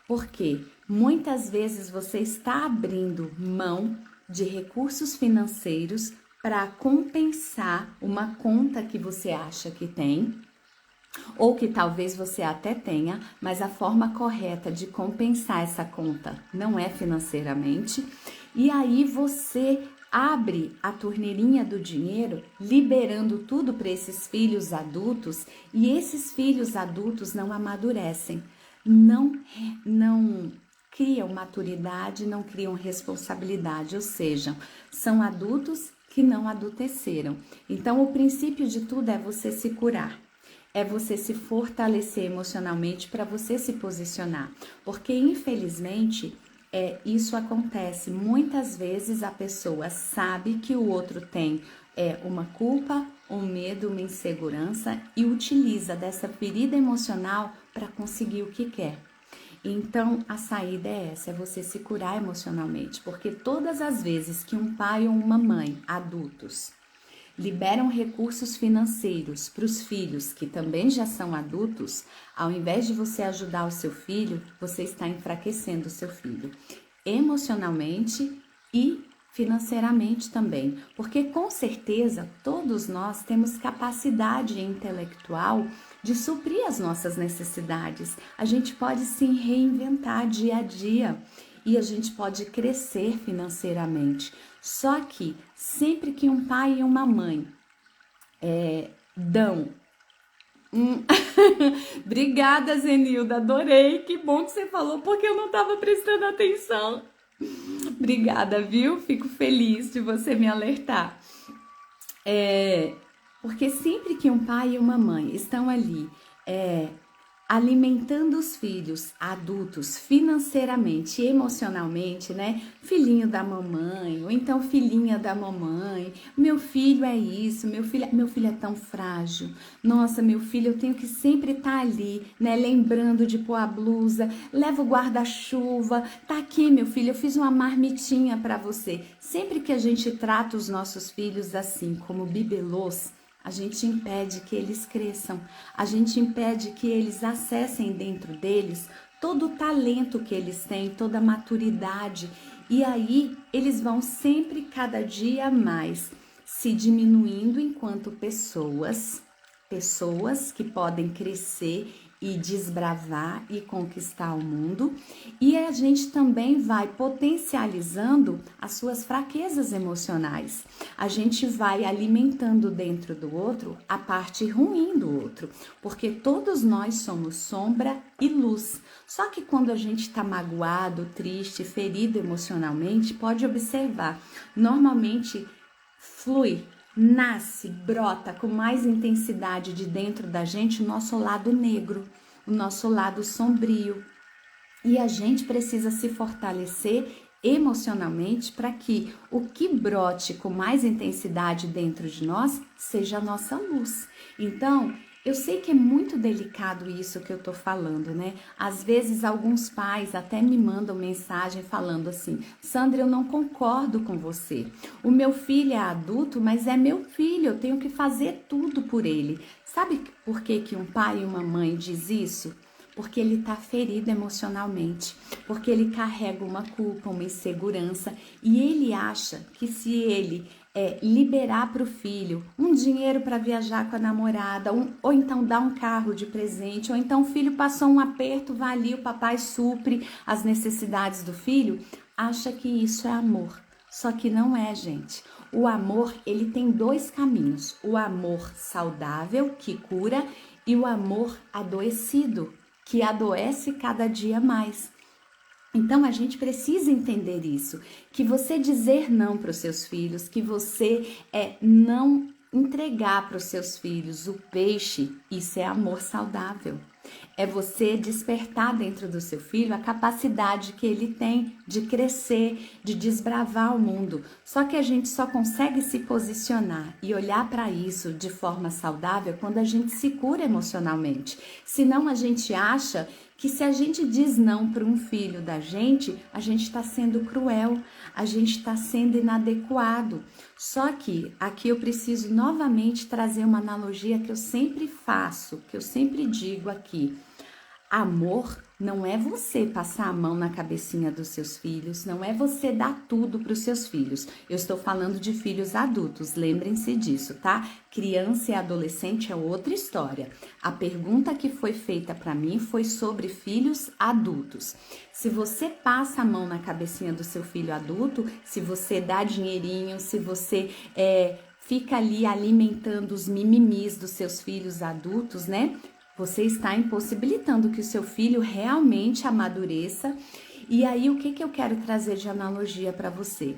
porque muitas vezes você está abrindo mão de recursos financeiros para compensar uma conta que você acha que tem, ou que talvez você até tenha, mas a forma correta de compensar essa conta não é financeiramente, e aí você abre a torneirinha do dinheiro, liberando tudo para esses filhos adultos, e esses filhos adultos não amadurecem, não criam maturidade, não criam responsabilidade, ou seja, são adultos que não adulteceram. Então, o princípio de tudo é você se curar, é você se fortalecer emocionalmente para você se posicionar, porque infelizmente isso acontece. Muitas vezes a pessoa sabe que o outro tem uma culpa, um medo, uma insegurança e utiliza dessa ferida emocional para conseguir o que quer. Então, a saída é essa, é você se curar emocionalmente, porque todas as vezes que um pai ou uma mãe, adultos, liberam recursos financeiros para os filhos que também já são adultos, ao invés de você ajudar o seu filho, você está enfraquecendo o seu filho emocionalmente e financeiramente também, porque com certeza todos nós temos capacidade intelectual de suprir as nossas necessidades. A gente pode se reinventar dia a dia e a gente pode crescer financeiramente. Só que sempre que um pai e uma mãe dão Obrigada, Zenilda, adorei, que bom que você falou, porque eu não estava prestando atenção. Obrigada, viu? Fico feliz de você me alertar. Porque sempre que um pai e uma mãe estão ali alimentando os filhos adultos financeiramente e emocionalmente, né? Filhinho da mamãe, ou então filhinha da mamãe. Meu filho é isso, meu filho é tão frágil. Nossa, meu filho, eu tenho que sempre estar ali, né? Lembrando de pôr a blusa, leva o guarda-chuva. Tá aqui, meu filho, eu fiz uma marmitinha para você. Sempre que a gente trata os nossos filhos assim, como bibelôs, a gente impede que eles cresçam, a gente impede que eles acessem dentro deles todo o talento que eles têm, toda a maturidade. E aí eles vão sempre, cada dia mais, se diminuindo enquanto pessoas que podem crescer e desbravar e conquistar o mundo, e a gente também vai potencializando as suas fraquezas emocionais. A gente vai alimentando dentro do outro a parte ruim do outro, porque todos nós somos sombra e luz. Só que quando a gente está magoado, triste, ferido emocionalmente, pode observar, normalmente flui, nasce, brota com mais intensidade de dentro da gente o nosso lado negro, o nosso lado sombrio. E a gente precisa se fortalecer emocionalmente para que o que brote com mais intensidade dentro de nós seja a nossa luz. Então, eu sei que é muito delicado isso que eu tô falando, né? Às vezes alguns pais até me mandam mensagem falando assim: Sandra, eu não concordo com você. O meu filho é adulto, mas é meu filho, eu tenho que fazer tudo por ele. Sabe por que que um pai e uma mãe diz isso? Porque ele está ferido emocionalmente, porque ele carrega uma culpa, uma insegurança e ele acha que se ele liberar para o filho um dinheiro para viajar com a namorada, ou então dar um carro de presente, ou então o filho passou um aperto, vai ali, o papai supre as necessidades do filho, acha que isso é amor. Só que não é, gente. O amor, ele tem dois caminhos: o amor saudável, que cura, e o amor adoecido, que adoece cada dia mais. Então a gente precisa entender isso, que você dizer não para os seus filhos, que você não entregar para os seus filhos o peixe, isso é amor saudável. É você despertar dentro do seu filho a capacidade que ele tem de crescer, de desbravar o mundo. Só que a gente só consegue se posicionar e olhar para isso de forma saudável quando a gente se cura emocionalmente. Senão a gente acha que se a gente diz não para um filho da gente está sendo cruel, a gente está sendo inadequado. Só que aqui eu preciso novamente trazer uma analogia que eu sempre faço, que eu sempre digo aqui. Amor não é você passar a mão na cabecinha dos seus filhos, não é você dar tudo para os seus filhos. Eu estou falando de filhos adultos, lembrem-se disso, tá? Criança e adolescente é outra história. A pergunta que foi feita para mim foi sobre filhos adultos. Se você passa a mão na cabecinha do seu filho adulto, se você dá dinheirinho, se você fica ali alimentando os mimimis dos seus filhos adultos, né? Você está impossibilitando que o seu filho realmente amadureça. E aí, o que eu quero trazer de analogia para você?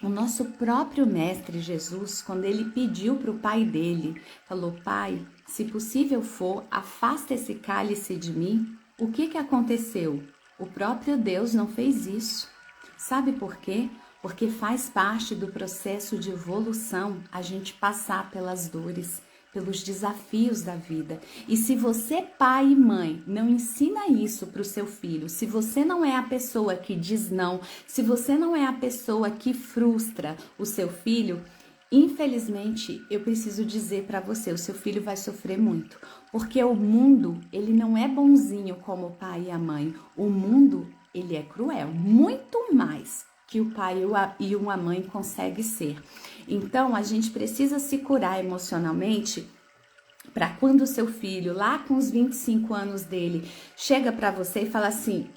O nosso próprio mestre Jesus, quando ele pediu para o pai dele, falou: Pai, se possível for, afasta esse cálice de mim. O que aconteceu? O próprio Deus não fez isso. Sabe por quê? Porque faz parte do processo de evolução a gente passar pelas dores, pelos desafios da vida. E se você, pai e mãe, não ensina isso para o seu filho, se você não é a pessoa que diz não, se você não é a pessoa que frustra o seu filho, infelizmente, eu preciso dizer para você, o seu filho vai sofrer muito, porque o mundo, ele não é bonzinho como o pai e a mãe. O mundo, ele é cruel, muito mais que o pai e uma mãe conseguem ser. Então, a gente precisa se curar emocionalmente para quando o seu filho, lá com os 25 anos dele, chega para você e fala assim: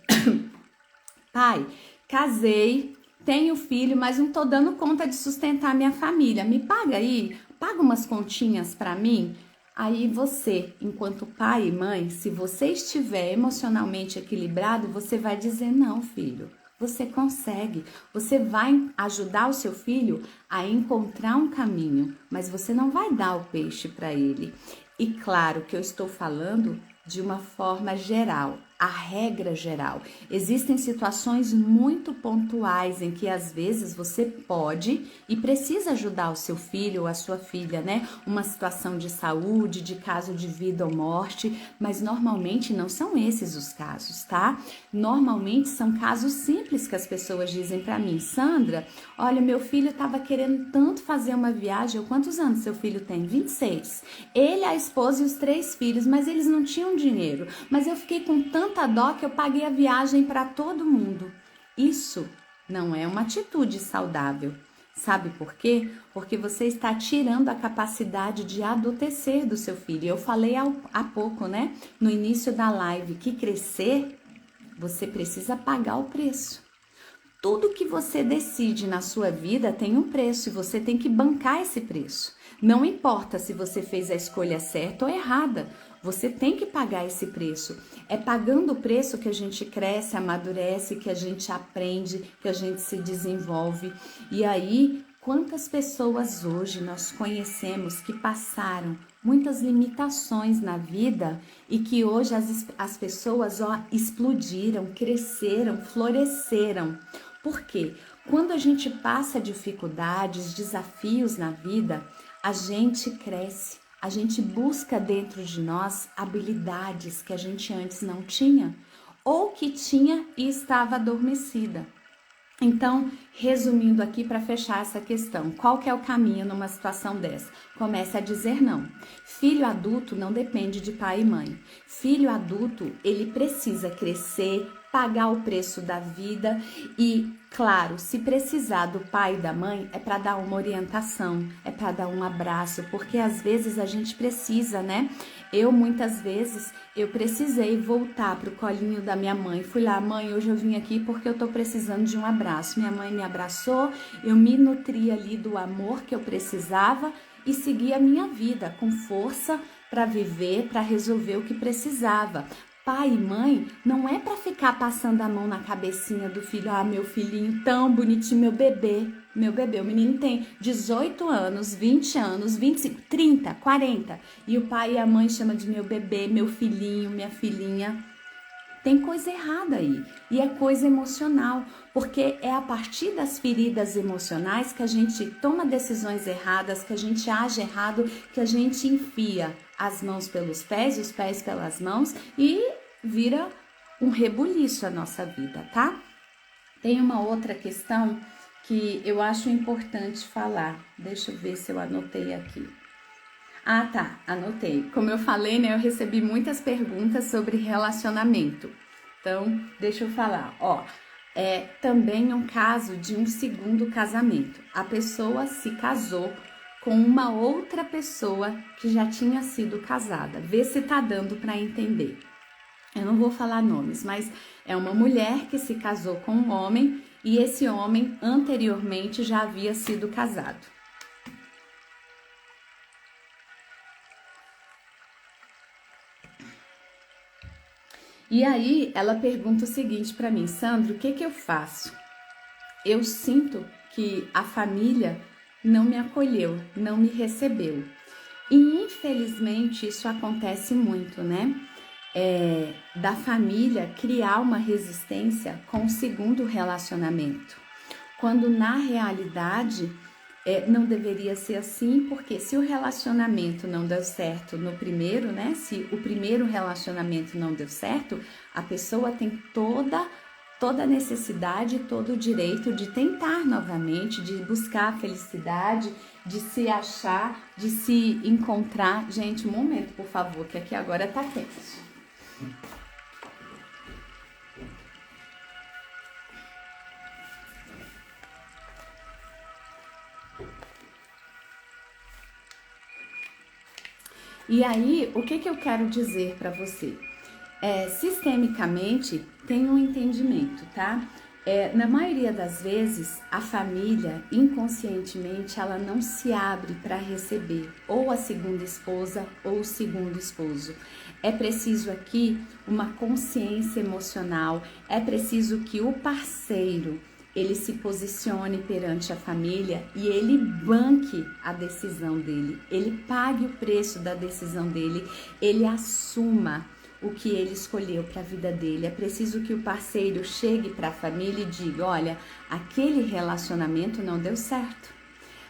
pai, casei, tenho filho, mas não tô dando conta de sustentar minha família. Me paga aí, paga umas continhas para mim. Aí você, enquanto pai e mãe, se você estiver emocionalmente equilibrado, você vai dizer: não, filho, você consegue. Você vai ajudar o seu filho a encontrar um caminho, mas você não vai dar o peixe para ele. E claro que eu estou falando de uma forma geral, a regra geral. Existem situações muito pontuais em que às vezes você pode e precisa ajudar o seu filho ou a sua filha, né? Uma situação de saúde, de caso de vida ou morte, mas normalmente não são esses os casos, tá? Normalmente são casos simples que as pessoas dizem para mim: Sandra, olha, meu filho estava querendo tanto fazer uma viagem. Quantos anos seu filho tem? 26. Ele, a esposa e os 3 filhos, mas eles não tinham dinheiro. Mas eu fiquei com tanta dó que eu paguei a viagem para todo mundo. Isso não é uma atitude saudável. Sabe por quê? Porque você está tirando a capacidade de adultecer do seu filho. Eu falei há pouco, né? No início da live, que crescer, você precisa pagar o preço. Tudo que você decide na sua vida tem um preço e você tem que bancar esse preço. Não importa se você fez a escolha certa ou errada, você tem que pagar esse preço. É pagando o preço que a gente cresce, amadurece, que a gente aprende, que a gente se desenvolve. E aí, quantas pessoas hoje nós conhecemos que passaram muitas limitações na vida e que hoje as pessoas explodiram, cresceram, floresceram. Por quê? Quando a gente passa dificuldades, desafios na vida, a gente cresce, a gente busca dentro de nós habilidades que a gente antes não tinha ou que tinha e estava adormecida. Então, resumindo aqui para fechar essa questão, qual que é o caminho numa situação dessa? Comece a dizer não. Filho adulto não depende de pai e mãe. Filho adulto, ele precisa crescer, pagar o preço da vida e, claro, se precisar do pai e da mãe, é para dar uma orientação, é para dar um abraço, porque às vezes a gente precisa, né? Muitas vezes, eu precisei voltar pro colinho da minha mãe. Fui lá: mãe, hoje eu vim aqui porque eu tô precisando de um abraço. Minha mãe me abraçou, eu me nutri ali do amor que eu precisava e segui a minha vida com força para viver, para resolver o que precisava. Pai e mãe não é para ficar passando a mão na cabecinha do filho. Ah, meu filhinho tão bonitinho, meu bebê. O menino tem 18 anos, 20 anos, 25, 30, 40. E o pai e a mãe chamam de meu bebê, meu filhinho, minha filhinha. Tem coisa errada aí. E é coisa emocional. Porque é a partir das feridas emocionais que a gente toma decisões erradas, que a gente age errado, que a gente enfia as mãos pelos pés, os pés pelas mãos e vira um rebuliço a nossa vida, tá? Tem uma outra questão que eu acho importante falar. Deixa eu ver se eu anotei aqui. Ah, tá, anotei. Como eu falei, né, eu recebi muitas perguntas sobre relacionamento. Então, deixa eu falar. É também um caso de um segundo casamento. A pessoa se casou com uma outra pessoa que já tinha sido casada. Vê se tá dando para entender. Eu não vou falar nomes, mas é uma mulher que se casou com um homem e esse homem anteriormente já havia sido casado. E aí ela pergunta o seguinte para mim: Sandro, o que eu faço? Eu sinto que a família não me acolheu, não me recebeu. E infelizmente isso acontece muito, né? da família criar uma resistência com o segundo relacionamento, quando na realidade não deveria ser assim, porque se o relacionamento não deu certo no primeiro, né? Se o primeiro relacionamento não deu certo, a pessoa tem toda a necessidade, todo o direito de tentar novamente, de buscar a felicidade, de se achar, de se encontrar. Gente, um momento, por favor, que aqui agora tá quente. E aí, o que eu quero dizer para você? Sistemicamente, tem um entendimento, tá? Na maioria das vezes, a família, inconscientemente, ela não se abre para receber ou a segunda esposa ou o segundo esposo. É preciso aqui uma consciência emocional, é preciso que o parceiro ele se posicione perante a família e ele banque a decisão dele, ele pague o preço da decisão dele, ele assuma o que ele escolheu para a vida dele. É preciso que o parceiro chegue para a família e diga: olha, aquele relacionamento não deu certo,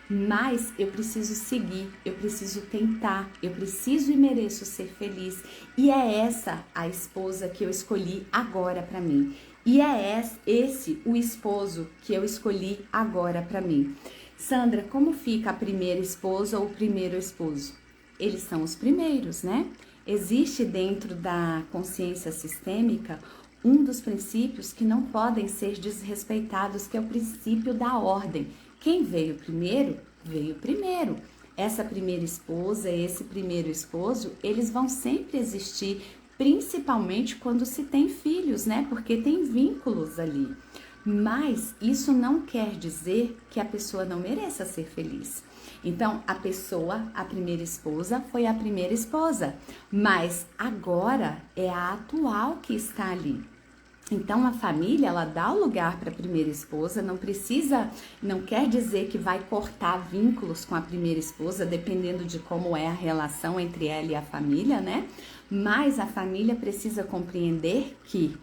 mas eu preciso seguir, eu preciso tentar, eu preciso e mereço ser feliz. E é essa a esposa que eu escolhi agora para mim. E é esse o esposo que eu escolhi agora para mim. Sandra, como fica a primeira esposa ou o primeiro esposo? Eles são os primeiros, né? Existe dentro da consciência sistêmica um dos princípios que não podem ser desrespeitados, que é o princípio da ordem. Quem veio primeiro, veio primeiro. Essa primeira esposa, esse primeiro esposo, eles vão sempre existir, principalmente quando se tem filhos, né? Porque tem vínculos ali. Mas isso não quer dizer que a pessoa não mereça ser feliz. Então, a pessoa, a primeira esposa, foi a primeira esposa, mas agora é a atual que está ali. Então, a família, ela dá o lugar para a primeira esposa, não quer dizer que vai cortar vínculos com a primeira esposa, dependendo de como é a relação entre ela e a família, né? Mas a família precisa compreender que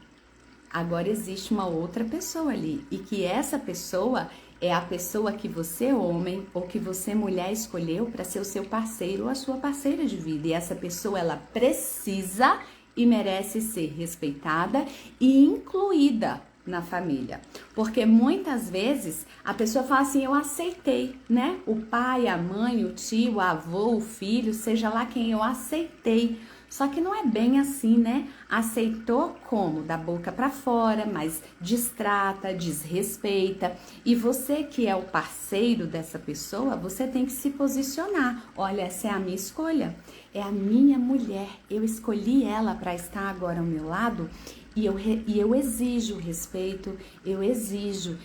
agora existe uma outra pessoa ali e que essa pessoa é a pessoa que você, homem, ou que você, mulher, escolheu para ser o seu parceiro ou a sua parceira de vida. E essa pessoa, ela precisa e merece ser respeitada e incluída na família. Porque muitas vezes a pessoa fala assim: eu aceitei, né? O pai, a mãe, o tio, o avô, o filho, seja lá quem, eu aceitei. Só que não é bem assim, né? Aceitou como? Da boca para fora, mas distrata, desrespeita. E você que é o parceiro dessa pessoa, você tem que se posicionar. Olha, essa é a minha escolha, é a minha mulher. Eu escolhi ela para estar agora ao meu lado e eu exijo respeito, eu exijo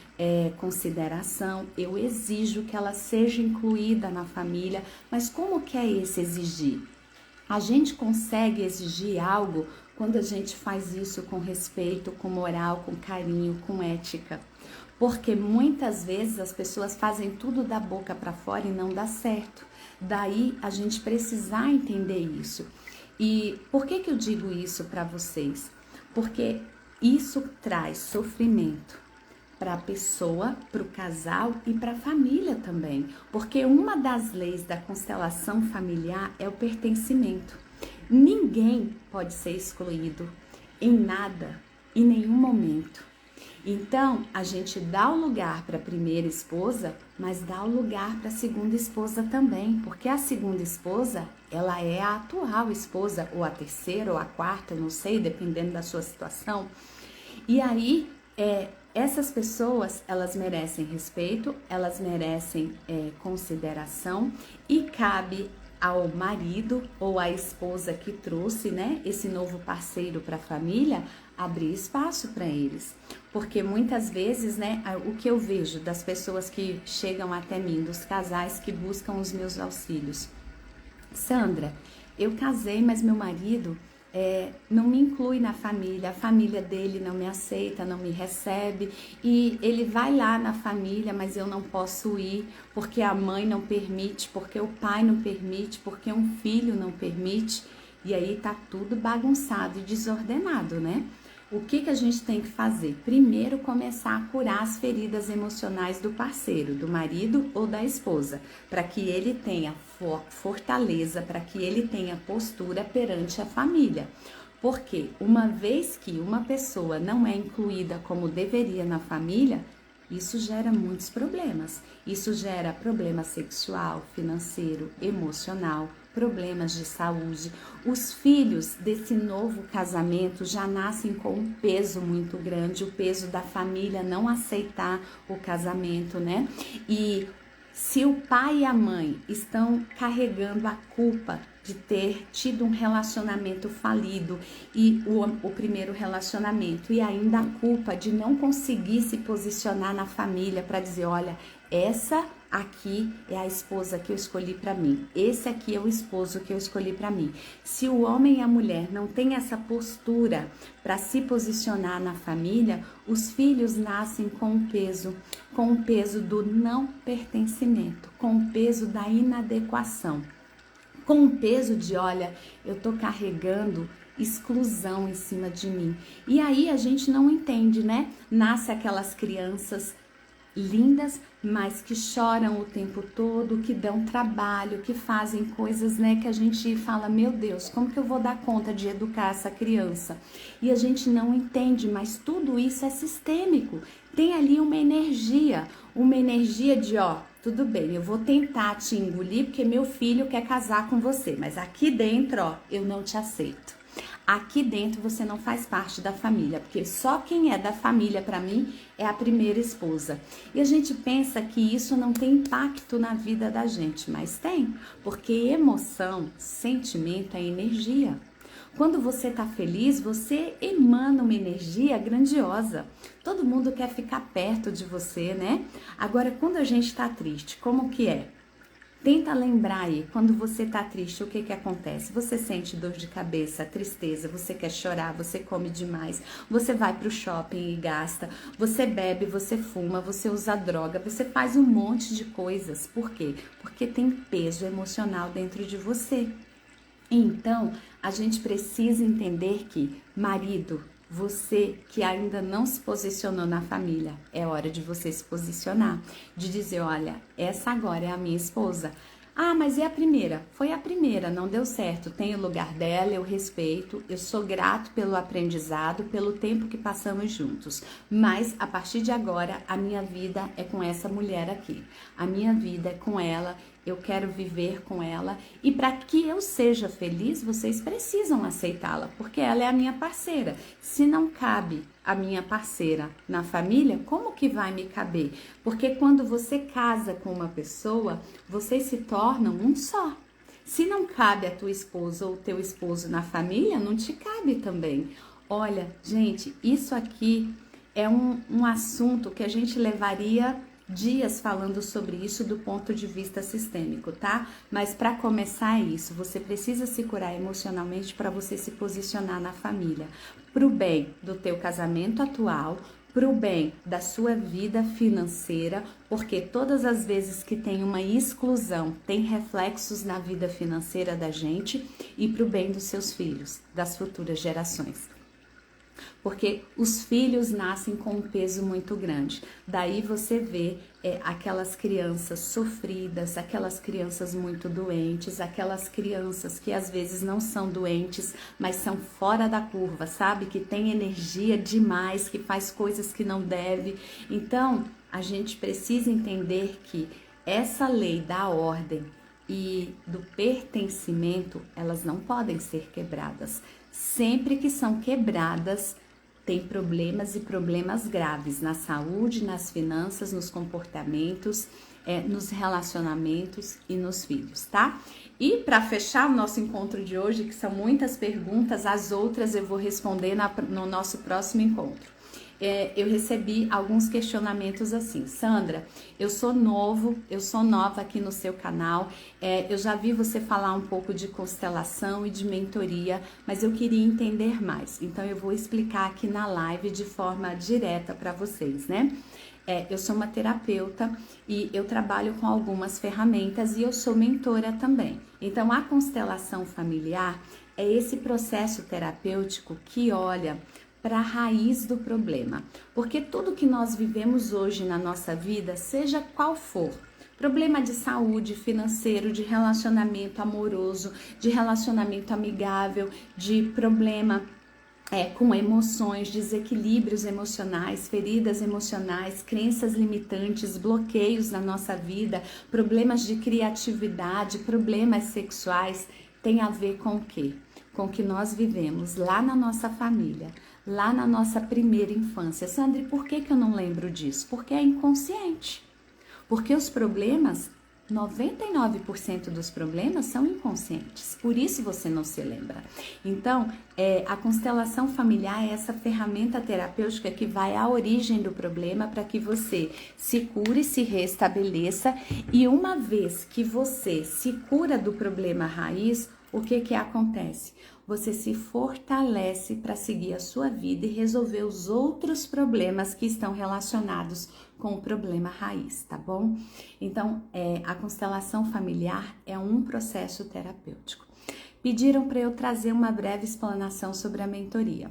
consideração, eu exijo que ela seja incluída na família. Mas como que é esse exigir? A gente consegue exigir algo quando a gente faz isso com respeito, com moral, com carinho, com ética. Porque muitas vezes as pessoas fazem tudo da boca para fora e não dá certo. Daí a gente precisar entender isso. E por que eu digo isso para vocês? Porque isso traz sofrimento para a pessoa, para o casal e para a família também, porque uma das leis da constelação familiar é o pertencimento. Ninguém pode ser excluído em nada, em nenhum momento. Então, a gente dá o lugar para a primeira esposa, mas dá o lugar para a segunda esposa também, porque a segunda esposa, ela é a atual esposa, ou a terceira, ou a quarta, não sei, dependendo da sua situação. E aí, essas pessoas, elas merecem respeito, elas merecem consideração e cabe ao marido ou à esposa que trouxe, né, esse novo parceiro para a família, abrir espaço para eles. Porque muitas vezes, né, o que eu vejo das pessoas que chegam até mim, dos casais que buscam os meus auxílios. Sandra, eu casei, mas meu marido não me inclui na família, a família dele não me aceita, não me recebe, e ele vai lá na família, mas eu não posso ir porque a mãe não permite, porque o pai não permite, porque um filho não permite. E aí tá tudo bagunçado e desordenado, né? O que a gente tem que fazer? Primeiro, começar a curar as feridas emocionais do parceiro, do marido ou da esposa, para que ele tenha fortaleza, para que ele tenha postura perante a família. Porque uma vez que uma pessoa não é incluída como deveria na família, isso gera muitos problemas. Isso gera problema sexual, financeiro, emocional, problemas de saúde. Os filhos desse novo casamento já nascem com um peso muito grande, o peso da família não aceitar o casamento, né? E se o pai e a mãe estão carregando a culpa de ter tido um relacionamento falido e o primeiro relacionamento, e ainda a culpa de não conseguir se posicionar na família para dizer, olha, essa aqui é a esposa que eu escolhi para mim, esse aqui é o esposo que eu escolhi para mim. Se o homem e a mulher não têm essa postura para se posicionar na família, os filhos nascem com o peso do não pertencimento, com o peso da inadequação, com o peso de, olha, eu tô carregando exclusão em cima de mim. E aí a gente não entende, né? Nasce aquelas crianças lindas, mas que choram o tempo todo, que dão trabalho, que fazem coisas, né, que a gente fala, meu Deus, como que eu vou dar conta de educar essa criança? E a gente não entende, mas tudo isso é sistêmico. Tem ali uma energia de, ó, tudo bem, eu vou tentar te engolir porque meu filho quer casar com você, mas aqui dentro, ó, eu não te aceito. Aqui dentro você não faz parte da família, porque só quem é da família para mim é a primeira esposa. E a gente pensa que isso não tem impacto na vida da gente, mas tem, porque emoção, sentimento é energia. Quando você tá feliz, você emana uma energia grandiosa. Todo mundo quer ficar perto de você, né? Agora, quando a gente tá triste, como que é? Tenta lembrar aí, quando você tá triste, o que acontece? Você sente dor de cabeça, tristeza, você quer chorar, você come demais, você vai pro shopping e gasta, você bebe, você fuma, você usa droga, você faz um monte de coisas. Por quê? Porque tem peso emocional dentro de você. Então, a gente precisa entender que, marido, você que ainda não se posicionou na família, é hora de você se posicionar, de dizer, olha, essa agora é a minha esposa. Ah, mas e a primeira? Foi a primeira, não deu certo. Tem o lugar dela, eu respeito, eu sou grato pelo aprendizado, pelo tempo que passamos juntos. Mas a partir de agora, a minha vida é com essa mulher aqui. A minha vida é com ela, eu quero viver com ela. E para que eu seja feliz, vocês precisam aceitá-la, porque ela é a minha parceira. Se não cabe a minha parceira na família, como que vai me caber? Porque quando você casa com uma pessoa, vocês se tornam um só. Se não cabe a tua esposa ou o teu esposo na família, não te cabe também. Olha, gente, isso aqui é um assunto que a gente levaria dias falando sobre isso do ponto de vista sistêmico, tá? Mas para começar é isso, você precisa se curar emocionalmente para você se posicionar na família, pro bem do teu casamento atual, pro bem da sua vida financeira, porque todas as vezes que tem uma exclusão, tem reflexos na vida financeira da gente, e pro bem dos seus filhos, das futuras gerações. Porque os filhos nascem com um peso muito grande. Daí você vê aquelas crianças sofridas, aquelas crianças muito doentes, aquelas crianças que às vezes não são doentes, mas são fora da curva, sabe? Que tem energia demais, que faz coisas que não deve. Então, a gente precisa entender que essa lei da ordem e do pertencimento, elas não podem ser quebradas. Sempre que são quebradas, tem problemas e problemas graves na saúde, nas finanças, nos comportamentos, nos relacionamentos e nos filhos, tá? E para fechar o nosso encontro de hoje, que são muitas perguntas, as outras eu vou responder no nosso próximo encontro. Eu recebi alguns questionamentos assim, Sandra, eu sou nova aqui no seu canal, eu já vi você falar um pouco de constelação e de mentoria, mas eu queria entender mais, então eu vou explicar aqui na live de forma direta para vocês, né? Eu sou uma terapeuta e eu trabalho com algumas ferramentas e eu sou mentora também. Então, a constelação familiar é esse processo terapêutico que olha para a raiz do problema. Porque tudo que nós vivemos hoje na nossa vida, seja qual for, problema de saúde, financeiro, de relacionamento amoroso, de relacionamento amigável, de problema com emoções, desequilíbrios emocionais, feridas emocionais, crenças limitantes, bloqueios na nossa vida, problemas de criatividade, problemas sexuais, tem a ver com o quê? Com o que nós vivemos lá na nossa família, lá na nossa primeira infância. Sandra, por que eu não lembro disso? Porque é inconsciente. Porque os problemas, 99% dos problemas são inconscientes, por isso você não se lembra. Então, a constelação familiar é essa ferramenta terapêutica que vai à origem do problema para que você se cure, se restabeleça, e uma vez que você se cura do problema raiz, o que acontece? Você se fortalece para seguir a sua vida e resolver os outros problemas que estão relacionados com o problema raiz, tá bom? Então, a constelação familiar é um processo terapêutico. Pediram para eu trazer uma breve explanação sobre a mentoria.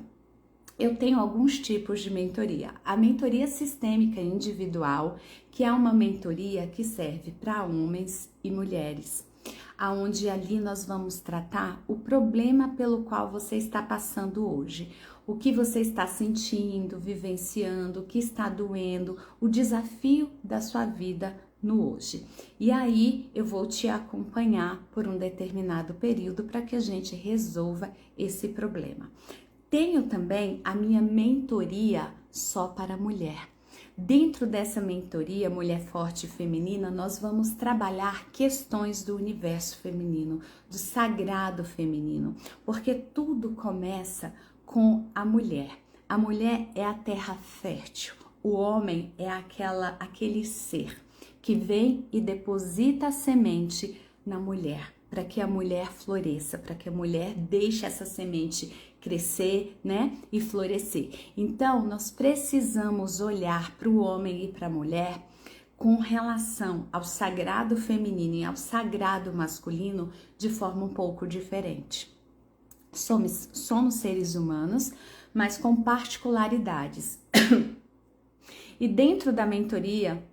Eu tenho alguns tipos de mentoria. A mentoria sistêmica individual, que é uma mentoria que serve para homens e mulheres, aonde ali nós vamos tratar o problema pelo qual você está passando hoje, o que você está sentindo, vivenciando, o que está doendo, o desafio da sua vida no hoje. E aí eu vou te acompanhar por um determinado período para que a gente resolva esse problema. Tenho também a minha mentoria só para mulher. Dentro dessa mentoria Mulher Forte Feminina, nós vamos trabalhar questões do universo feminino, do sagrado feminino, porque tudo começa com a mulher. A mulher é a terra fértil, o homem é aquele ser que vem e deposita a semente na mulher, para que a mulher floresça, para que a mulher deixe essa semente crescer, né, e florescer. Então, nós precisamos olhar para o homem e para a mulher com relação ao sagrado feminino e ao sagrado masculino de forma um pouco diferente. Somos seres humanos, mas com particularidades. E dentro da mentoria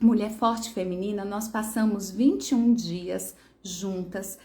Mulher Forte Feminina, nós passamos 21 dias juntas,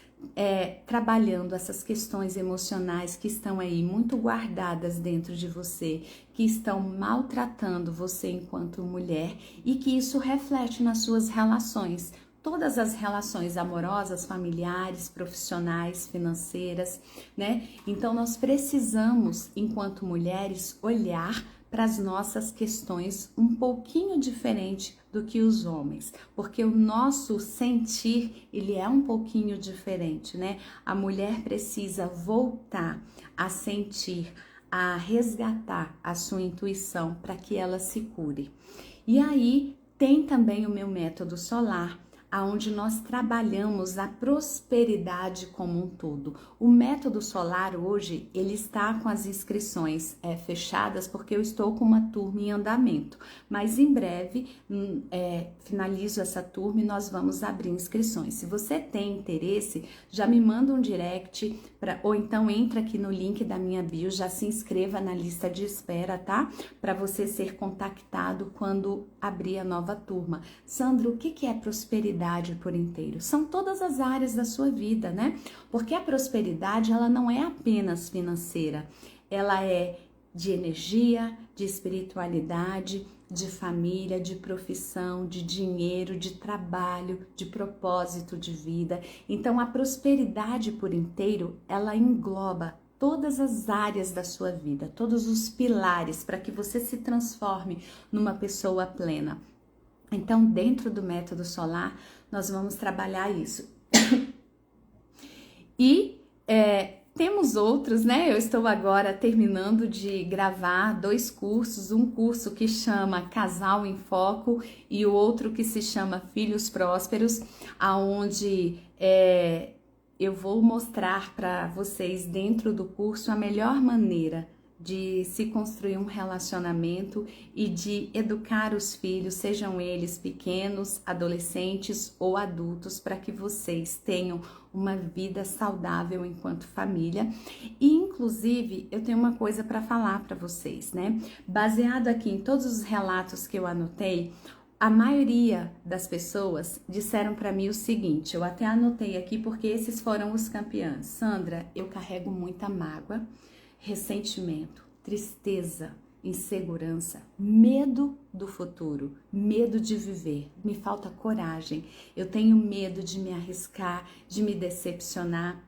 trabalhando essas questões emocionais que estão aí muito guardadas dentro de você, que estão maltratando você enquanto mulher e que isso reflete nas suas relações. Todas as relações amorosas, familiares, profissionais, financeiras, né? Então nós precisamos, enquanto mulheres, olhar para as nossas questões um pouquinho diferente do que os homens, porque o nosso sentir, ele é um pouquinho diferente, né? A mulher precisa voltar a sentir, a resgatar a sua intuição para que ela se cure. E aí tem também o meu método solar, onde nós trabalhamos a prosperidade como um todo. O método solar hoje, ele está com as inscrições fechadas porque eu estou com uma turma em andamento, mas em breve finalizo essa turma e nós vamos abrir inscrições. Se você tem interesse, já me manda um direct, ou então entra aqui no link da minha bio, já se inscreva na lista de espera, tá? Para você ser contactado quando abrir a nova turma. Sandro, o que é prosperidade por inteiro? São todas as áreas da sua vida, né? Porque a prosperidade, ela não é apenas financeira, ela é de energia, de espiritualidade, de família, de profissão, de dinheiro, de trabalho, de propósito de vida. Então, a prosperidade por inteiro, ela engloba todas as áreas da sua vida, todos os pilares para que você se transforme numa pessoa plena. Então, dentro do método solar, nós vamos trabalhar isso. E temos outros, né? Eu estou agora terminando de gravar 2 cursos, um curso que chama Casal em Foco e o outro que se chama Filhos Prósperos, aonde eu vou mostrar para vocês dentro do curso a melhor maneira de se construir um relacionamento e de educar os filhos, sejam eles pequenos, adolescentes ou adultos, para que vocês tenham uma vida saudável enquanto família. E inclusive eu tenho uma coisa para falar para vocês, né? Baseado aqui em todos os relatos que eu anotei, a maioria das pessoas disseram para mim o seguinte, eu até anotei aqui porque esses foram os campeões. Sandra, eu carrego muita mágoa, ressentimento, tristeza, insegurança, medo do futuro, medo de viver, me falta coragem, eu tenho medo de me arriscar, de me decepcionar.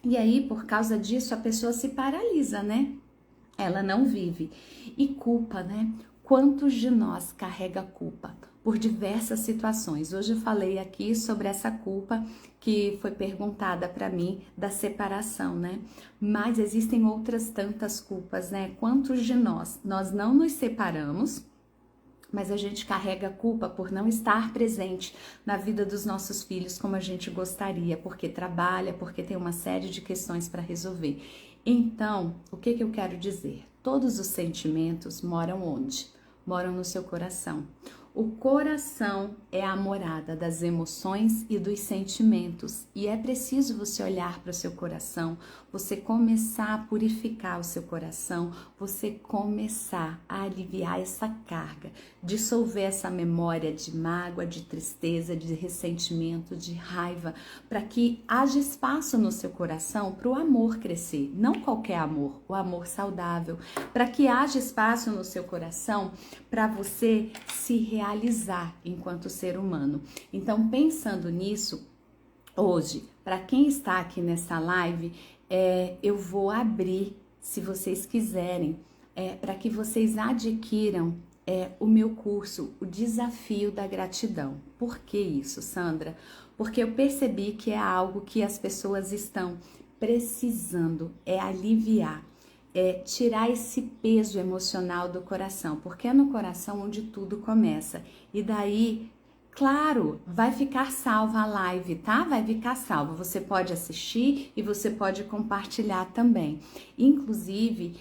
E aí, por causa disso, a pessoa se paralisa, né? Ela não vive. E culpa, né? Quantos de nós carrega culpa por diversas situações? Hoje eu falei aqui sobre essa culpa que foi perguntada para mim da separação, né? Mas existem outras tantas culpas, né? Quantos de nós não nos separamos, mas a gente carrega culpa por não estar presente na vida dos nossos filhos como a gente gostaria, porque trabalha, porque tem uma série de questões para resolver. Então, o que eu quero dizer? Todos os sentimentos moram onde? Moram no seu coração. O coração é a morada das emoções e dos sentimentos. E é preciso você olhar para o seu coração, você começar a purificar o seu coração, você começar a aliviar essa carga, dissolver essa memória de mágoa, de tristeza, de ressentimento, de raiva, para que haja espaço no seu coração para o amor crescer. Não qualquer amor, o amor saudável. Para que haja espaço no seu coração para você se realizar enquanto ser humano. Então, pensando nisso, hoje, para quem está aqui nessa live, eu vou abrir, se vocês quiserem, para que vocês adquiram o meu curso, o Desafio da Gratidão. Por que isso, Sandra? Porque eu percebi que é algo que as pessoas estão precisando, aliviar. Tirar esse peso emocional do coração, porque é no coração onde tudo começa. E daí, claro, vai ficar salva a live, tá? Vai ficar salva. Você pode assistir e você pode compartilhar também. Inclusive,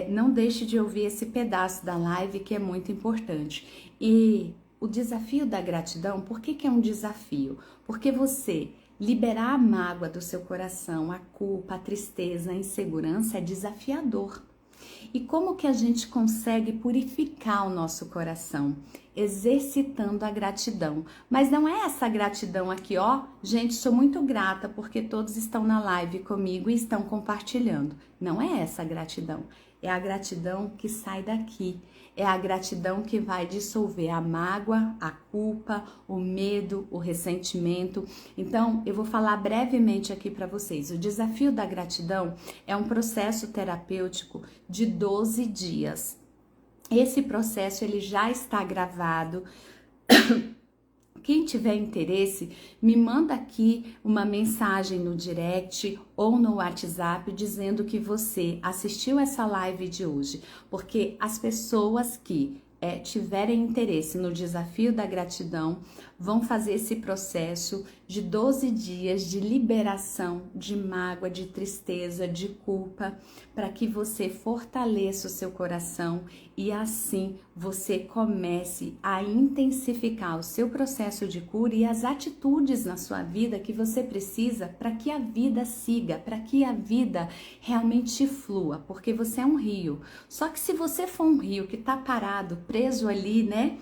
não deixe de ouvir esse pedaço da live que é muito importante. E o desafio da gratidão, por que é um desafio? Porque você liberar a mágoa do seu coração, a culpa, a tristeza, a insegurança é desafiador. E como que a gente consegue purificar o nosso coração? Exercitando a gratidão. Mas não é essa gratidão aqui, ó. Gente, sou muito grata porque todos estão na live comigo e estão compartilhando. Não é essa a gratidão. É a gratidão que sai daqui. É a gratidão que vai dissolver a mágoa, a culpa, o medo, o ressentimento. Então, eu vou falar brevemente aqui para vocês. O desafio da gratidão é um processo terapêutico de 12 dias. Esse processo ele já está gravado. Quem tiver interesse, me manda aqui uma mensagem no direct ou no WhatsApp dizendo que você assistiu essa live de hoje, porque as pessoas que tiverem interesse no desafio da gratidão vão fazer esse processo de 12 dias de liberação de mágoa, de tristeza, de culpa, para que você fortaleça o seu coração e assim você comece a intensificar o seu processo de cura e as atitudes na sua vida que você precisa para que a vida siga, para que a vida realmente flua, porque você é um rio. Só que se você for um rio que está parado, preso ali, né,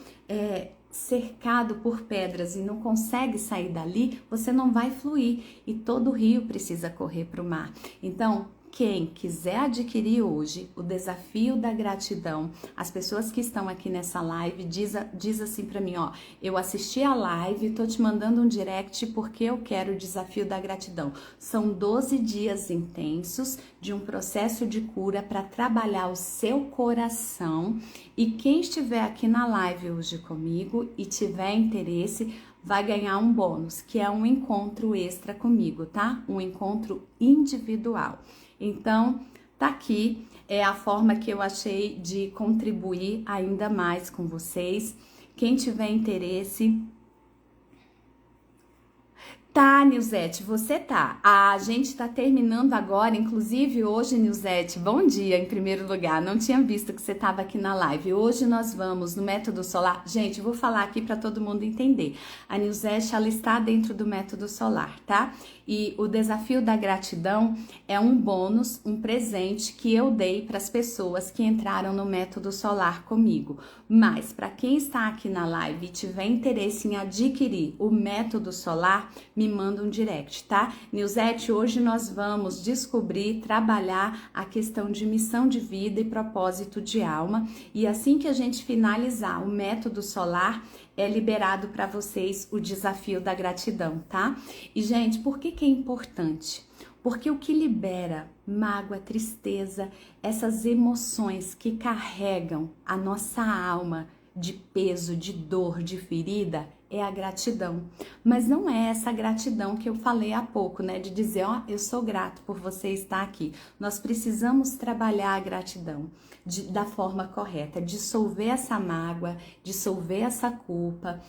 cercado por pedras e não consegue sair dali, você não vai fluir e todo rio precisa correr para o mar. Então, quem quiser adquirir hoje o desafio da gratidão, as pessoas que estão aqui nessa live, diz assim para mim, ó, eu assisti a live, tô te mandando um direct porque eu quero o desafio da gratidão. São 12 dias intensos de um processo de cura para trabalhar o seu coração e quem estiver aqui na live hoje comigo e tiver interesse, vai ganhar um bônus, que é um encontro extra comigo, tá? Um encontro individual. Então, tá aqui, é a forma que eu achei de contribuir ainda mais com vocês. Quem tiver interesse, Tá, Nilzete, você tá. A gente tá terminando agora, inclusive hoje, Nilzete, bom dia em primeiro lugar. Não tinha visto que você tava aqui na live. Hoje nós vamos no método solar. Gente, eu vou falar aqui para todo mundo entender. A Nilzete, ela está dentro do método solar, tá? E o desafio da gratidão é um bônus, um presente que eu dei para as pessoas que entraram no método solar comigo. Mas para quem está aqui na live e tiver interesse em adquirir o método solar, me manda um direct, tá? Nilzete, hoje nós vamos descobrir, trabalhar a questão de missão de vida e propósito de alma. E assim que a gente finalizar o método solar, é liberado para vocês o desafio da gratidão, tá? E, gente, por que é importante? Porque o que libera mágoa, tristeza, essas emoções que carregam a nossa alma de peso, de dor, de ferida, é a gratidão. Mas não é essa gratidão que eu falei há pouco, né? De dizer, ó, eu sou grato por você estar aqui. Nós precisamos trabalhar a gratidão da forma correta, dissolver essa mágoa, dissolver essa culpa,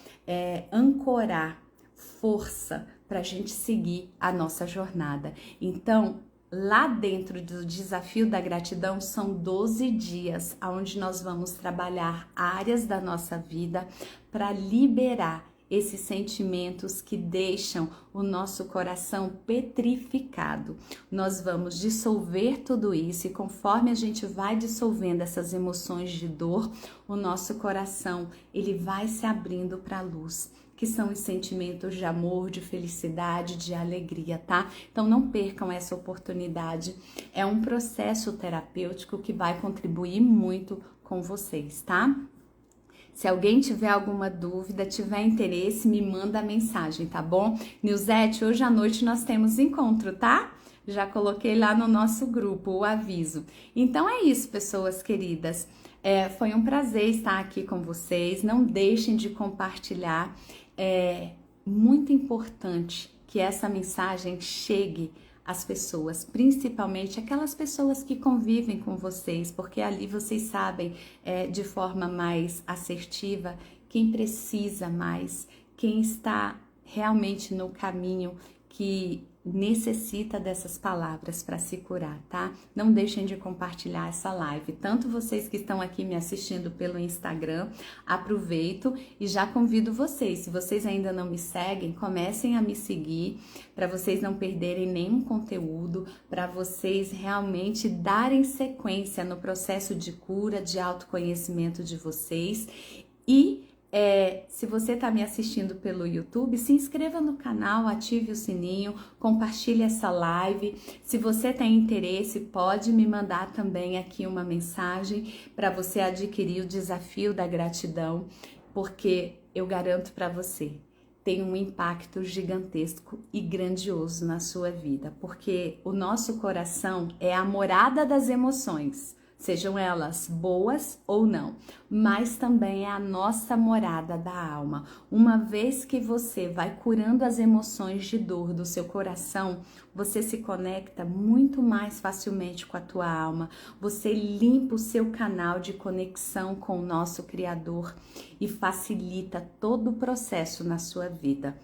ancorar força para a gente seguir a nossa jornada. Então, lá dentro do desafio da gratidão são 12 dias onde nós vamos trabalhar áreas da nossa vida para liberar esses sentimentos que deixam o nosso coração petrificado. Nós vamos dissolver tudo isso e conforme a gente vai dissolvendo essas emoções de dor, o nosso coração ele vai se abrindo para a luz, que são os sentimentos de amor, de felicidade, de alegria, tá? Então não percam essa oportunidade. É um processo terapêutico que vai contribuir muito com vocês, tá? Se alguém tiver alguma dúvida, tiver interesse, me manda a mensagem, tá bom? Nilzete, hoje à noite nós temos encontro, tá? Já coloquei lá no nosso grupo o aviso. Então é isso, pessoas queridas. Foi um prazer estar aqui com vocês. Não deixem de compartilhar. É muito importante que essa mensagem chegue às pessoas, principalmente aquelas pessoas que convivem com vocês, porque ali vocês sabem de forma mais assertiva quem precisa mais, quem está realmente no caminho que necessita dessas palavras para se curar, tá? Não deixem de compartilhar essa live, tanto vocês que estão aqui me assistindo pelo Instagram, aproveito e já convido vocês, se vocês ainda não me seguem, comecem a me seguir, para vocês não perderem nenhum conteúdo, para vocês realmente darem sequência no processo de cura, de autoconhecimento de vocês e se você está me assistindo pelo YouTube, se inscreva no canal, ative o sininho, compartilhe essa live. Se você tem interesse, pode me mandar também aqui uma mensagem para você adquirir o desafio da gratidão, porque eu garanto para você, tem um impacto gigantesco e grandioso na sua vida, porque o nosso coração é a morada das emoções, sejam elas boas ou não, mas também é a nossa morada da alma. Uma vez que você vai curando as emoções de dor do seu coração, você se conecta muito mais facilmente com a tua alma, você limpa o seu canal de conexão com o nosso Criador e facilita todo o processo na sua vida.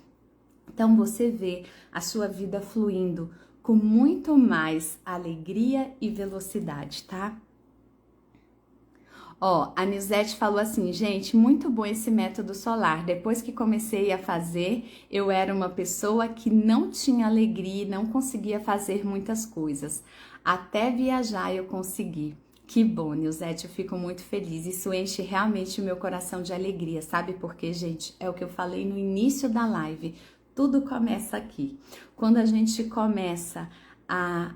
Então você vê a sua vida fluindo com muito mais alegria e velocidade, tá? Ó, a Nilzete falou assim, gente, muito bom esse método solar. Depois que comecei a fazer, eu era uma pessoa que não tinha alegria e não conseguia fazer muitas coisas. Até viajar eu consegui. Que bom, Nilzete, eu fico muito feliz. Isso enche realmente o meu coração de alegria, sabe por quê, gente? É o que eu falei no início da live. Tudo começa aqui. Quando a gente começa a